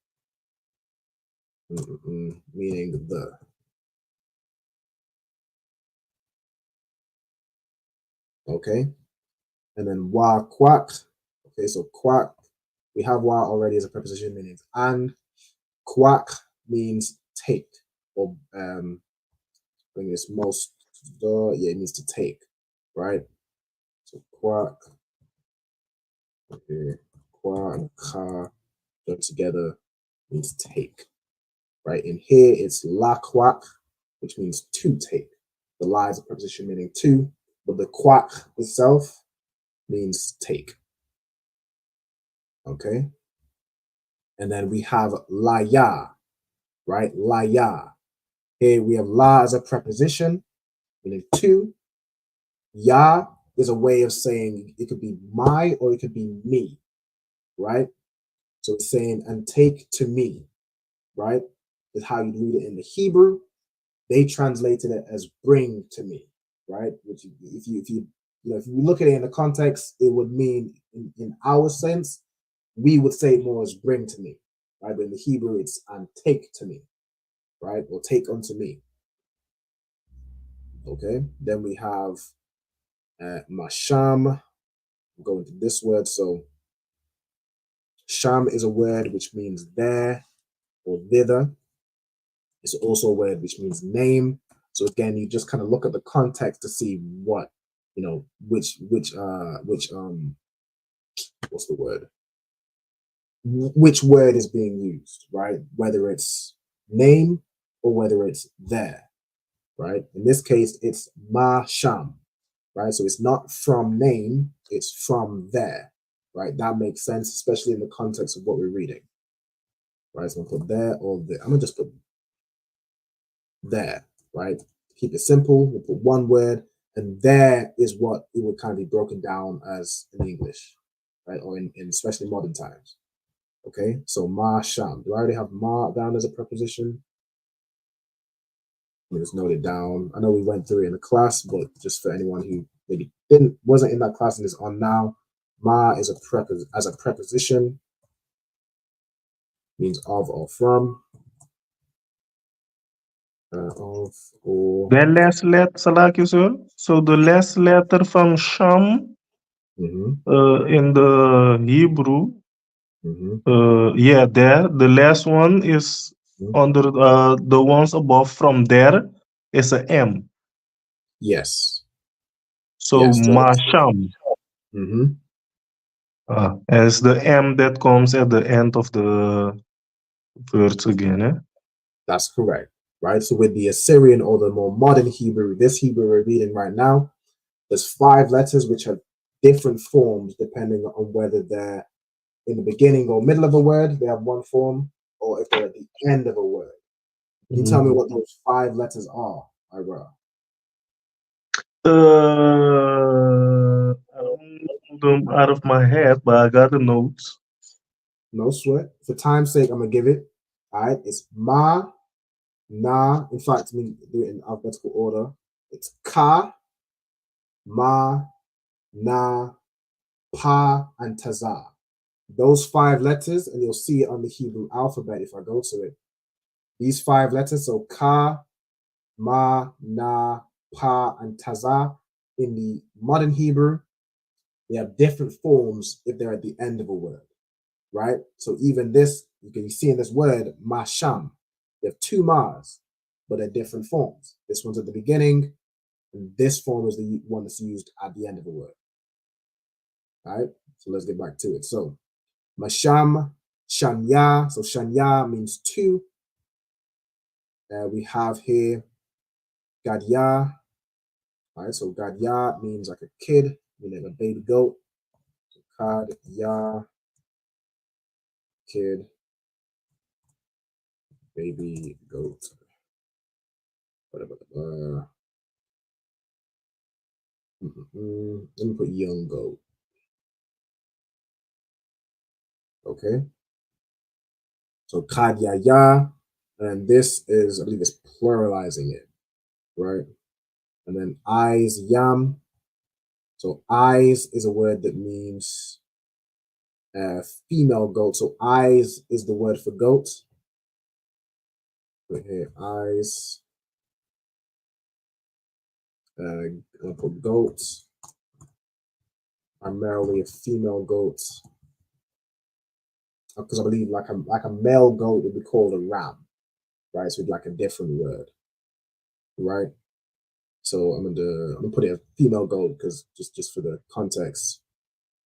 meaning the. Okay, and then wa quack. Okay, so quack, we have wa already as a preposition meaning and. Quack means take, or when it's most yeah, it means to take, right? So quack, okay, quack and ka done together means take, right? In here it's la quack, which means to take. The la is a preposition meaning to, but the quack itself means take. Okay, and then we have la ya, right? La ya. Here we have la as a preposition meaning to. Ya is a way of saying it could be my or it could be me, right? So it's saying and take to me, right? Is how you read it in the Hebrew. They translated it as bring to me, right? Which if you look at it in the context, it would mean in our sense, we would say it more as bring to me, right? But in the Hebrew, it's and take to me, right? Or take unto me. Okay. Then we have masham. Go into this word. So sham is a word which means there or thither. It's also a word which means name. So again, you just kind of look at the context to see what, which what's the word? Which word is being used, right? Whether it's name or whether it's there, right? In this case, it's ma sham, right? So it's not from name, it's from there, right? That makes sense, especially in the context of what we're reading, right? So I'm gonna put there or there. I'm gonna just put there, right? Keep it simple. We'll put one word, and there is what it would kind of be broken down as in English, right? Or in especially modern times. Okay, so ma sham. Do I already have ma down as a preposition? Let me just note it down. I know we went through it in the class, but just for anyone who maybe wasn't in that class and is on now, ma is as a preposition, means of or from. Of or The last letter, so the last letter from Sham in the Hebrew, there, the last one is under the ones above from there is a M. Yes. So Masham. As the M that comes at the end of the words again, eh? That's correct, right? So with the Assyrian or the more modern Hebrew, this Hebrew we're reading right now, there's 5 letters which have different forms depending on whether they're in the beginning or middle of a word, they have one form, or if they're at the end of a word. Can you tell me what those 5 letters are, Ira? I don't know them out of my head, but I got the notes. No sweat. For time's sake, I'm gonna give it. All right, it's ma, na. In fact, I mean, do it in alphabetical order. It's ka, ma, na, pa, and taza. Those 5 letters, and you'll see it on the Hebrew alphabet if I go to it. These 5 letters, so ka, ma, na, pa, and taza, in the modern Hebrew, they have different forms if they're at the end of a word, right? So even this, you can see in this word, masham, you have 2 mas, but they're different forms. This one's at the beginning, and this form is the one that's used at the end of a word. All right, so let's get back to it. So masham, shanya, so shanya means 2. We have here gadya. All right, so gadya means like a kid, meaning a baby goat. So gadya, kid, baby goat. Whatever. Let me put young goat. Okay. So kadya, and this is, I believe it's pluralizing it, right? And then eyes yam. So eyes is a word that means female goat. So eyes is the word for goat. Put here eyes. I'll put goat. primarily a female goat, because I believe like a male goat would be called a ram, right? So it's like a different word, right? So I'm gonna put it a female goat because just for the context,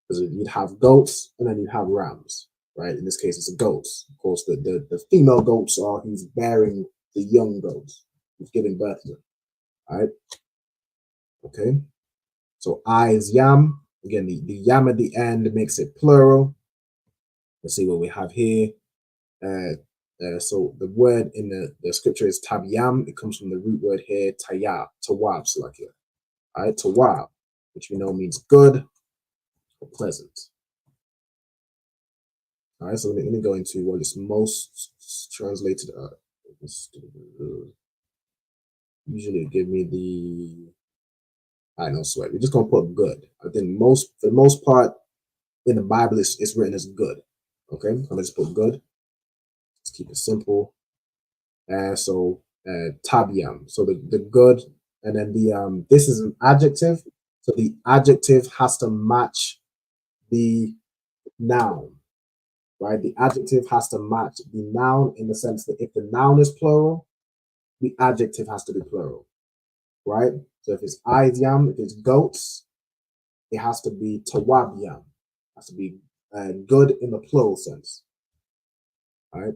because you'd have goats and then you'd have rams, right? In this case, it's a goat. Of course, the female goats are who's bearing the young goats, who's giving birth to them, all right? Okay. So I is yam. Again, the yam at the end makes it plural. Let's see what we have here. So the word in the scripture is tabyam. It comes from the root word here, tawab, so like here. All right, tawab, which we know means good or pleasant. All right, so let me go into what is most translated. Usually give me the. I know, sweat. We're just gonna put good. I think for the most part in the Bible, it's written as good. Okay, I'm gonna just put good. Let's keep it simple. So tabiam. So the good, and then the this is an adjective. So the adjective has to match the noun, right? The adjective has to match the noun in the sense that if the noun is plural, the adjective has to be plural, right? So if it's yam, if it's goats, it has to be tawabiam. It has to be good in the plural sense. All right.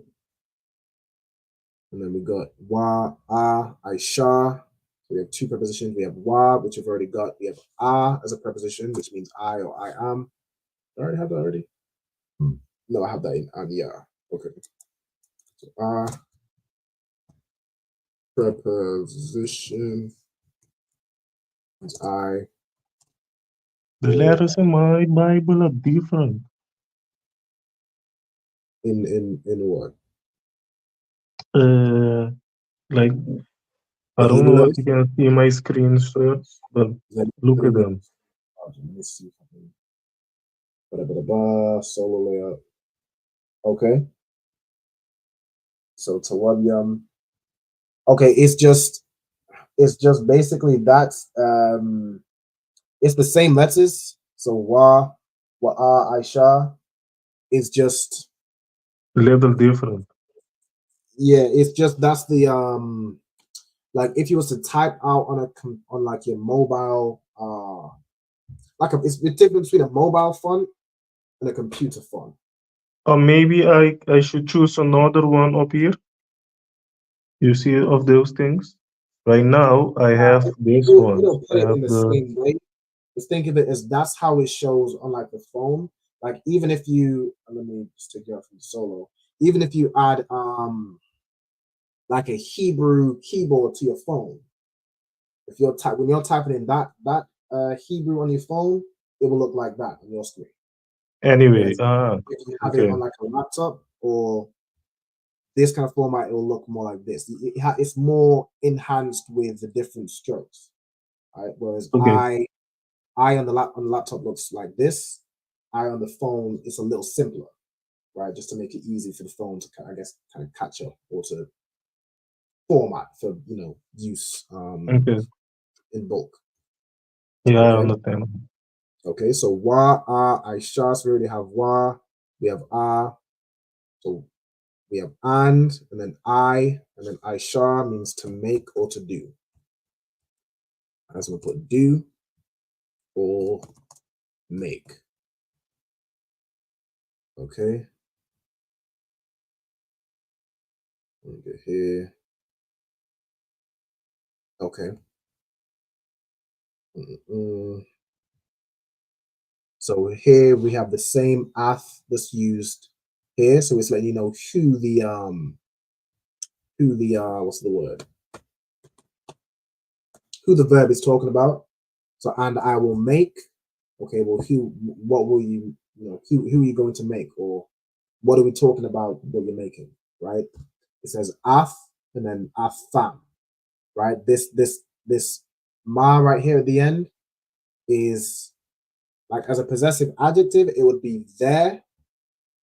And then we got wa, aisha. So we have two prepositions. We have wa, which we've already got. We have as a preposition, which means I or I am. I already have that already. No, I have that in yeah. Okay. So preposition is I. The letters in my Bible are different. In what? Like I don't know if you can see my screenshots, but look at them. Let me see. Solo layout. Okay. So tawabiam. Okay, it's just basically that's it's the same letters. So wa, aisha is just a little different. Yeah, it's just that's the like if you was to type out on like your mobile it's the difference between a mobile font and a computer font. Or maybe I should choose another one up here. You see of those things? Right now I have this one. You don't put I it have in the same way. Just think of it as that's how it shows on like the phone. Like even if you let me just take you out from solo. Even if you add like a Hebrew keyboard to your phone, if you're when you're typing in that Hebrew on your phone, it will look like that on your screen. Anyway, if you have it on like a laptop or this kind of format, it will look more like this. It's more enhanced with the different strokes, right? Whereas I on the laptop looks like this. I on the phone, it's a little simpler, right? Just to make it easy for the phone to kind of catch up or to format for use in bulk. Yeah, I understand. Okay, so wa, aisha, so we already have wa, we have so we have and then I, and then aisha means to make or to do. As we put do or make. Okay. Let me get here. Okay. So here we have the same ath that's used here. So it's letting you know who the what's the word? Who the verb is talking about. So and I will make. Okay, well what will you who are you going to make, or what are we talking about what you're making, right? It says ath and then atham, right? This ma right here at the end is like as a possessive adjective, it would be there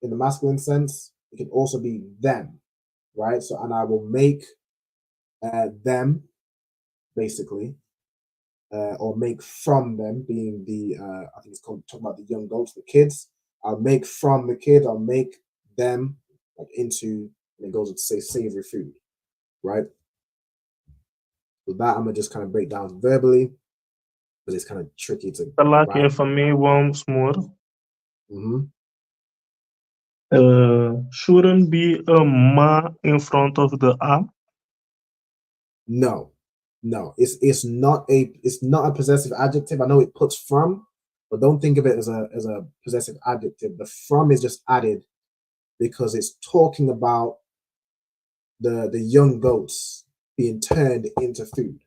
in the masculine sense. It can also be them, right? So and I will make them, basically. or make from them, being the I think it's called talking about the young goats, the kids. I'll make from the kid. I'll make them like into, and it goes on to say savory food, right? So that I'm gonna just kind of break down verbally, but it's kind of tricky to Salakia, write. for me, once more, Mm-hmm. shouldn't be a ma in front of the a. No, no, it's not a possessive adjective. I know it puts from, but don't think of it as a possessive adjective. The from is just added because it's talking about the young goats being turned into food.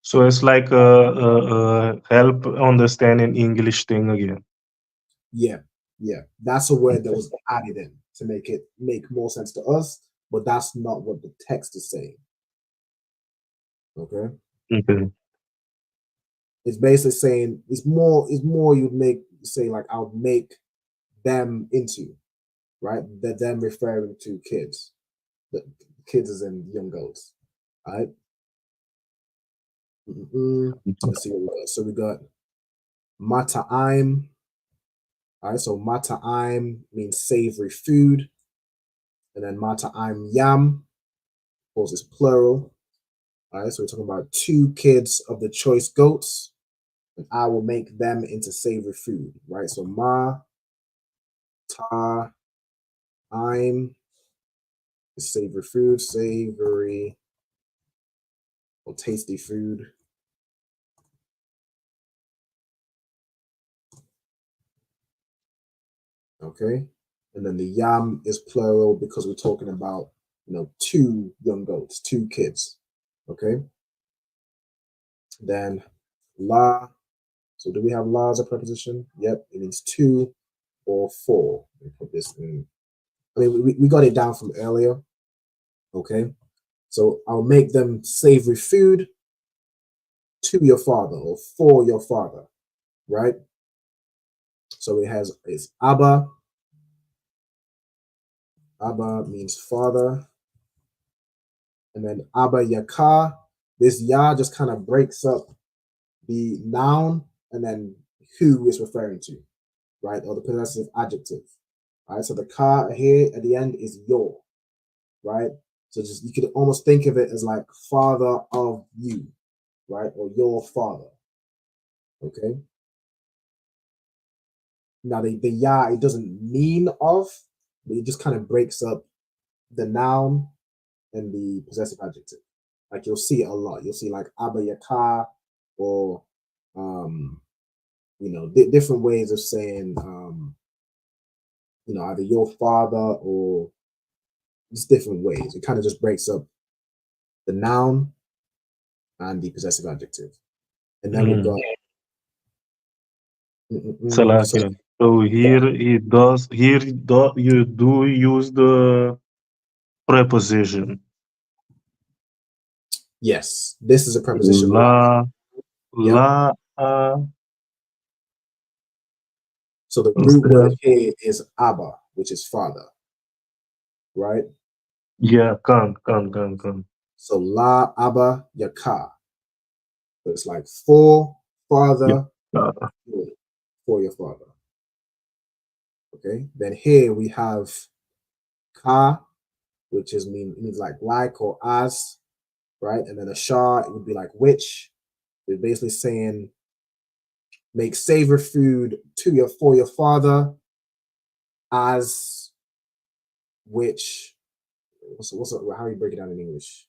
So it's like a help understanding English thing again. Yeah, yeah, that's a word that was added in to make it make more sense to us, but that's not what the text is saying. Okay. Okay. It's basically saying it's more you'd make say like I'll make them into, right? That them referring to kids. The kids is in young goats. All right. Let's see what we got. So we got mata'im. All right, so mata'im means savory food. And then mata'im yam, of course, is plural. All right, so we're talking about 2 kids of the choice goats, and I will make them into savory food, right? So ma, ta, I'm is savory food, savory or tasty food. Okay, and then the yam is plural because we're talking about 2 young goats, 2 kids. Okay, then la. So do we have la as a preposition? Yep, it means 2 or 4. Let me put this in. I mean, we got it down from earlier. Okay, so I'll make them savory food to your father or for your father, right? So it's Abba. Abba means father. And then Abba Yakar. This Ya just kind of breaks up the noun and then who is referring to, right? Or the possessive adjective. All right, so the ka here at the end is your, right? So just you could almost think of it as like father of you, right? Or your father. Okay. Now the ya, it doesn't mean of, but it just kind of breaks up the noun and the possessive adjective. Like you'll see it a lot. You'll see like Abba Yaka or different ways of saying either your father or just different ways. It kind of just breaks up the noun and the possessive adjective. And then we've got Salakia. So here you do use the preposition. Yes, this is a preposition. La, Yep. la, So the root word here is Abba, which is father, right? Yeah, can. So la Abba Yaka. So it's like for father, for your father. Okay. Then here we have ka, which means like or as, right? And then a shah, it would be like which. They're basically saying make savory food for your father, as which. How do you break it down in English?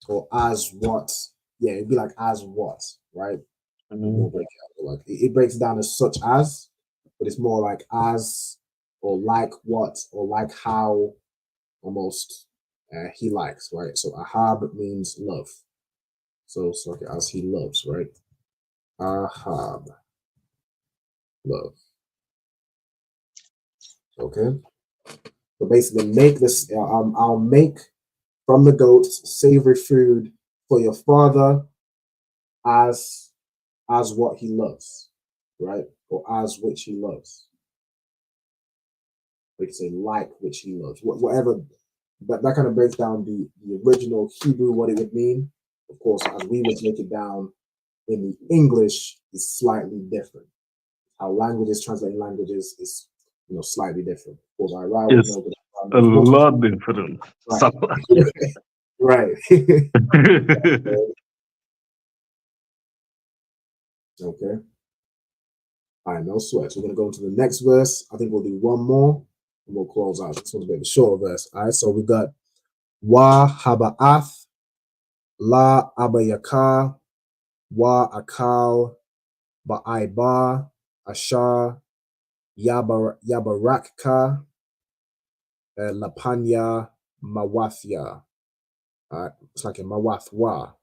Or as what? Yeah, it'd be like as what, right? It breaks down as such as, but it's more like as or like what or like how, almost he likes, right? So ahab means love. So okay, as he loves, right? Ahab, love. Okay. So basically, make this. I'll make from the goats savory food for your father, as what he loves, right? Or as which he loves. We can say like which he loves. Whatever that kind of breaks down the original Hebrew, what it would mean. Of course, as we would break it down in the English, is slightly different. How languages translate languages is, slightly different. Of course, I would It's know, but, a lot different. Right. Right. Okay. All right, no sweat. So we're gonna go into the next verse. I think we'll do one more and we'll close out. This one's a bit of a shorter verse. All right, so we got Wa haba'ath, la abayaka, wa akal, ba'aiba, ashar, yabarakka, lapanya, mawathia. All right, it's like a mawathwa.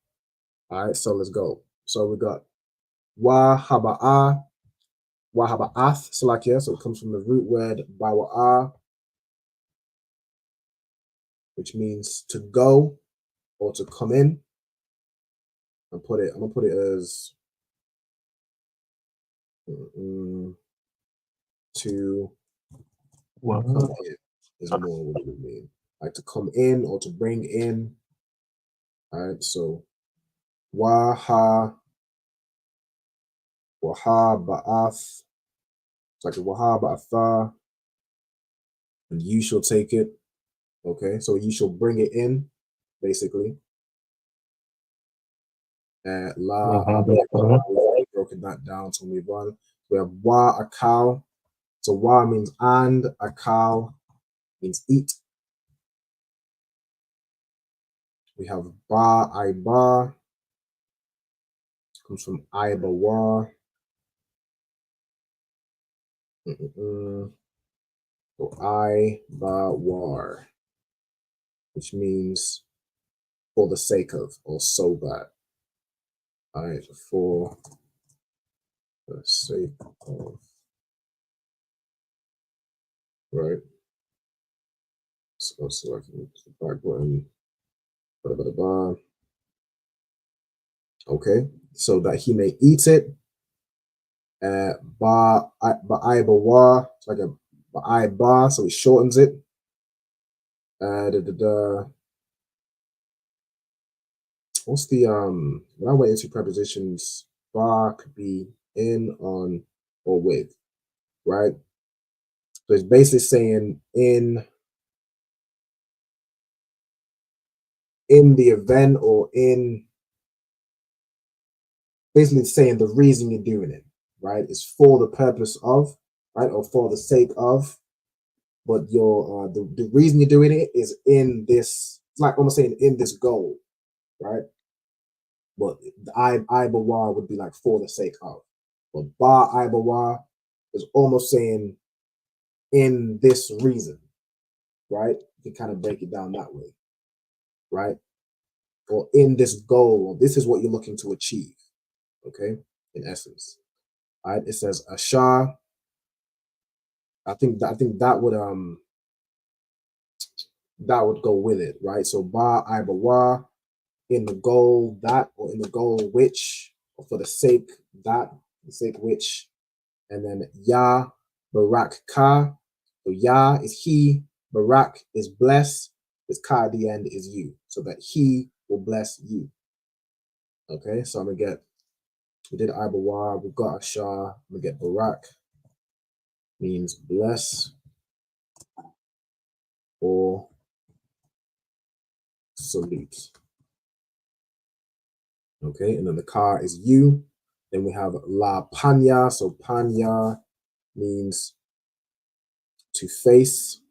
All right, so let's go. So we got wa haba'ah, wa haba'ath, salakia. So it comes from the root word bawa'ah, which means to go or to come in. I'm gonna put it as to come in is more what it would mean. Like to come in or to bring in. All right, so waha ba'ath. It's like a waha ba'atha, and you shall take it. Okay, so you shall bring it in, basically. La broken that down to move on. We have wa akal. So wa means and, akal means eat. We have ba aiba, comes from aibawa. So aiba-war, which means for the sake of, or so that. All right, for the sake of. Right. So I can use the back button. Okay, so that he may eat it. Ba'aibawa, it's like a ba'aiba, so he shortens it. What's the when I went into prepositions, ba could be in, on, or with, right? So it's basically saying in the event, or in, basically saying the reason you're doing it, right? It's for the purpose of, right, or for the sake of, but your the reason you're doing it is in this. It's like almost saying in this goal, right? But the Ibawa would be like for the sake of. But Ba Ibawa is almost saying in this reason, right? You can kind of break it down that way, right? Or in this goal, or this is what you're looking to achieve, okay? In essence, all right? It says Ashar. I think that would go with it, right? So Ba Ibawa, in the goal that, or in the goal which, or for the sake that, the sake which, and then Ya Barak Ka. So Ya is he, Barak is bless, this Ka at the end is you, so that he will bless you. Okay, so I'm gonna get, we did Ibawa, we got Ashar, I'm gonna get Barak, means bless or salute. Okay, and then the Ka is you. Then we have La Panya. So Panya means to face.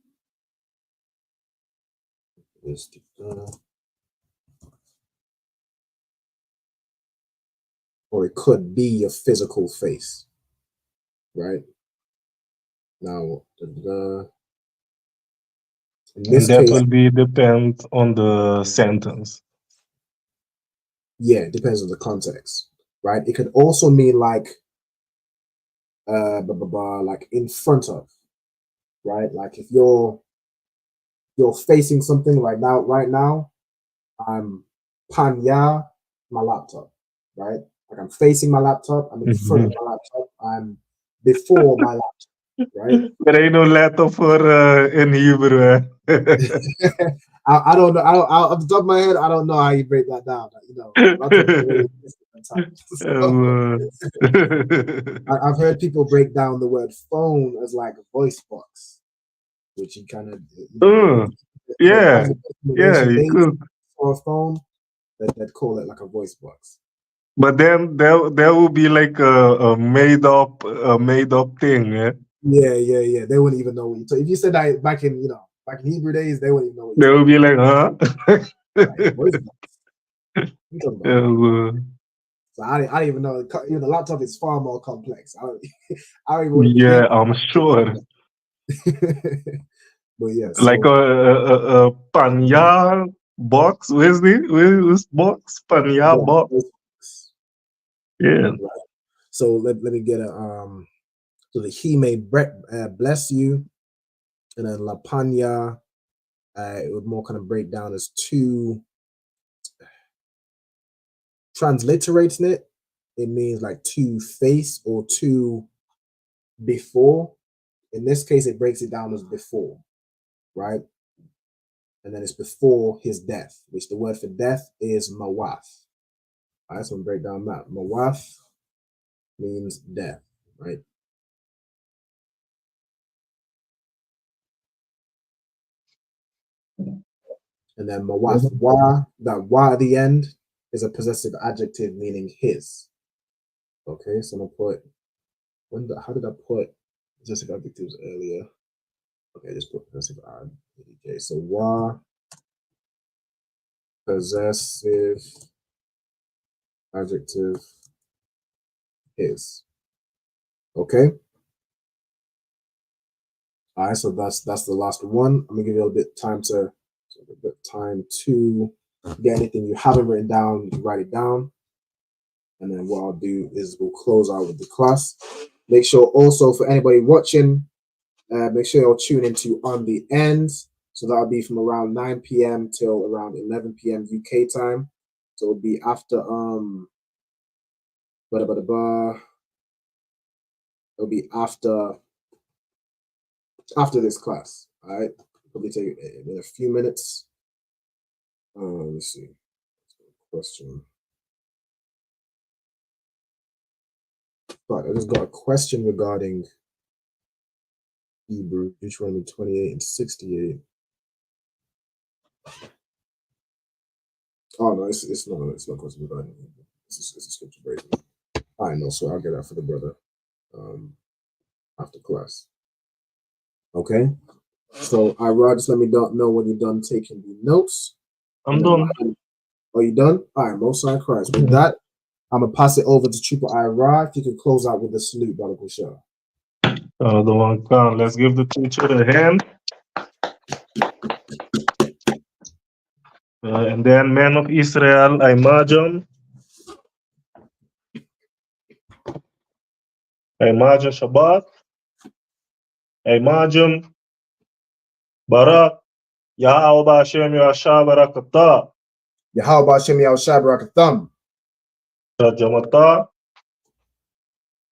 Or it could be your physical face, right? Now, in this And that case, will be depend on the sentence. Yeah, it depends on the context, right? It could also mean like, like in front of, right? Like if you're facing something right now, I'm panya my laptop, right? Like I'm facing my laptop, I'm in front of my laptop, I'm before my laptop, right? There ain't no letter for in Hebrew. I don't know. Off the top of my head, I don't know how you break that down. You know, lots of really I've heard people break down the word phone as like a voice box, which you kind of yeah, you could. For a phone, they'd call it like a voice box. But then there will be like a made up thing, yeah. Yeah. They wouldn't even know what you. So if you said that back in Hebrew days, they wouldn't even know what they would be like, huh? Voice box. So I didn't even know. Even the laptop is far more complex. I don't even I'm sure. But yeah, like a panya box. Where's box? Panya box. Yeah. So let me get a so the he may bless you, and then la panya, it would more kind of break down as two. Transliterating it, it means like to face or to before. In this case, it breaks it down as before, right? And then it's before his death, which the word for death is mawath. All right, so I'm break down that. Mawath means death, right? And then mawath, that wa at the end is a possessive adjective meaning his. Okay, so I'm gonna put, how did I put possessive adjectives earlier? Okay, just put possessive adjective. Okay, so wa, possessive adjective his. Okay. All right, so that's the last one. I'm gonna give you a bit time to get anything you haven't written down, you can write it down. And then what I'll do is we'll close out with the class. Make sure also for anybody watching, make sure you'll tune into On the Ends. So that'll be from around 9 p.m. till around 11 p.m. UK time. So it'll be after it'll be after this class. All right, probably take in a few minutes. Let's see. Question. Right, I just got a question regarding Hebrew, Deuteronomy 28 and 68. Oh no, it's not question regarding Hebrew. It's a scripture break. I know, so I'll get that for the brother after class. Okay. So Rod, just let me know when you're done taking the notes. I'm done. Are you done? All right, most high Christ. With that, I'm gonna pass it over to Triple I Rod. If you can close out with the salute, Brother Kushar. The one count. Let's give the teacher a hand. And then, men of Israel, I imagine Shabbat. I imagine Barak. Yahweh Hashem Yahshua Barakatah. Yahweh Hashem Yahshua Barakatham. Jamata.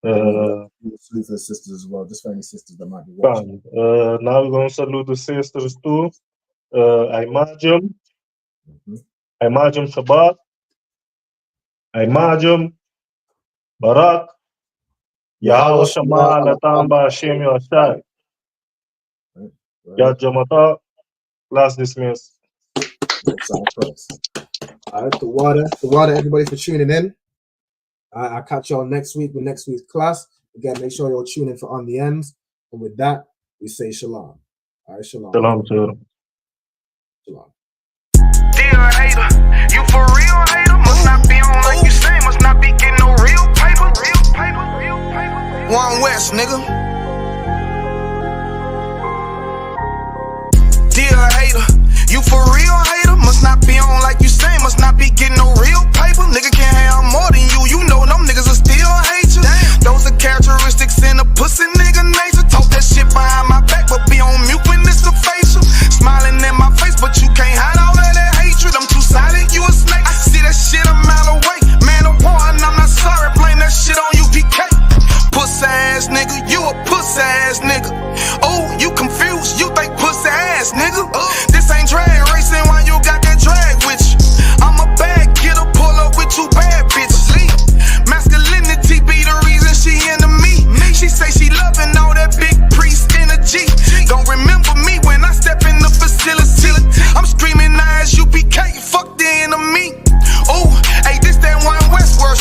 Salute the sisters as well, just for any sisters that might be watching. Now we're going to salute the sisters too. I imagine Shabbat. I imagine Barak. Yahweh Shema Latam Ba'Hashem Yahshai. Yad Jamata. Class dismissed. All right, the water, everybody for tuning in. I'll catch y'all next week with next week's class. Again, make sure you'll tune in for On the Ends. And with that, we say shalom. All right, shalom. Shalom, shalom. Shalom. Dear hater, you for real hater? Must not be on like you say, must not be getting no real paper. One West, nigga. Dear hater, you for real hater? Must not be on like you say, must not be getting no real paper. Nigga can't have more than you, you know them niggas will still hate you. Those are characteristics in a pussy nigga nature. Talk that shit behind my back, but be on mute when it's a facial. Smiling in my face, but you can't hide all of that hatred. I'm too silent, you a snake. I see that shit a mile away. Man of war, and I'm not sorry, blame that shit on UPK. Pussy ass nigga, you a pussy ass nigga. Oh, you confused, you think pussy ass nigga. This ain't drag racing.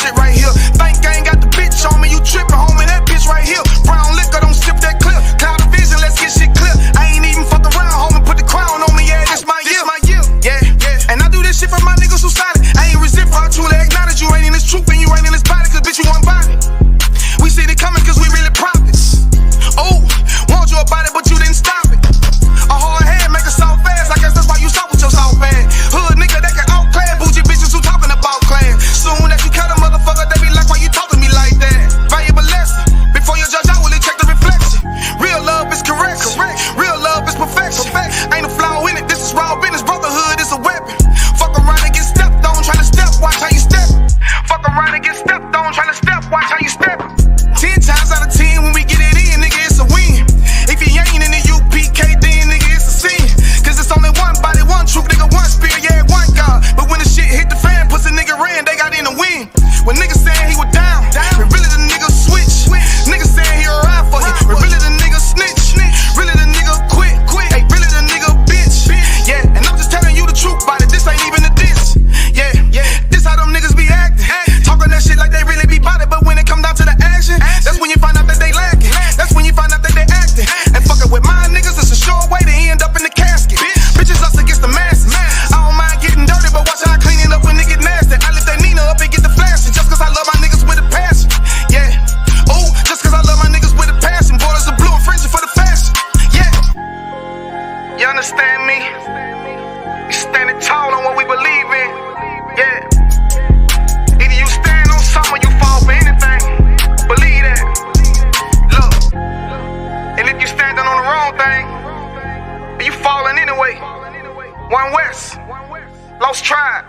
shit right here. Think I ain't got the bitch on me, you trippin', homie, that bitch right here. Brown liquor, don't sip that clip. Cloud of vision, let's get shit clear. I ain't even fuck around, homie, put the crown on me, yeah, this my year. Yeah, and I do this shit for my niggas who solid. I ain't resent for I truly acknowledge you ain't in this truth and you ain't in this body, cause bitch, you want body. We see it coming cause we really prophets. Oh, want you about it, but you didn't stop it. A hard head make a soft fast, I guess that's why you stop with your soft ass. Hood nigga that can outclass, bougie bitches who talking about class. Soon as you cut a motherfucker, they be like, why you talking to me like that? Valuable lesson, before you judge, I will check the reflection. Real love is correction, real love is perfection. Ain't a flaw in it, this is raw business, brotherhood is a weapon. Fuck around and get stepped on, tryna step, watch how you step. Fuck around and get stepped on, tryna step, watch how you step. 10 times out of 10 when we get it in, nigga, it's a win. If you ain't in the UPK, then nigga, it's a sin. Cause it's only one body, one truth, nigga, one spirit, yeah, one God. But when the shit hit the fan, pussy nigga ran, they got in the win. When niggas saying he was down, when really the nigga switch. Niggas saying he a ride for you, when really the nigga snitch. Really the nigga quit, hey, really the nigga bitch. Yeah, and I'm just telling you the truth about it, this ain't even a diss. Yeah, this how them niggas be acting. Talking that shit like they really be bout it, but when it come down to the action, that's when you find out that they lacking. That's when you find out that they acting. And fucking with my niggas, it's a sure way to end up in the casket. Bitches us against the masses. I don't mind getting dirty, but watch how I clean it up when it get nasty. I lift that Nina up and get the flashing, just cause I love my niggas with a passion. Yeah, oh, just cause I love my niggas with a passion. Borders are blue and fringy for the fashion. Yeah, you understand me? We standing tall on what we believe in. Yeah, either you stand on something or you fall for anything. Believe that. Look, and if you standing on the wrong thing, you falling anyway. One West, Lost Tribe.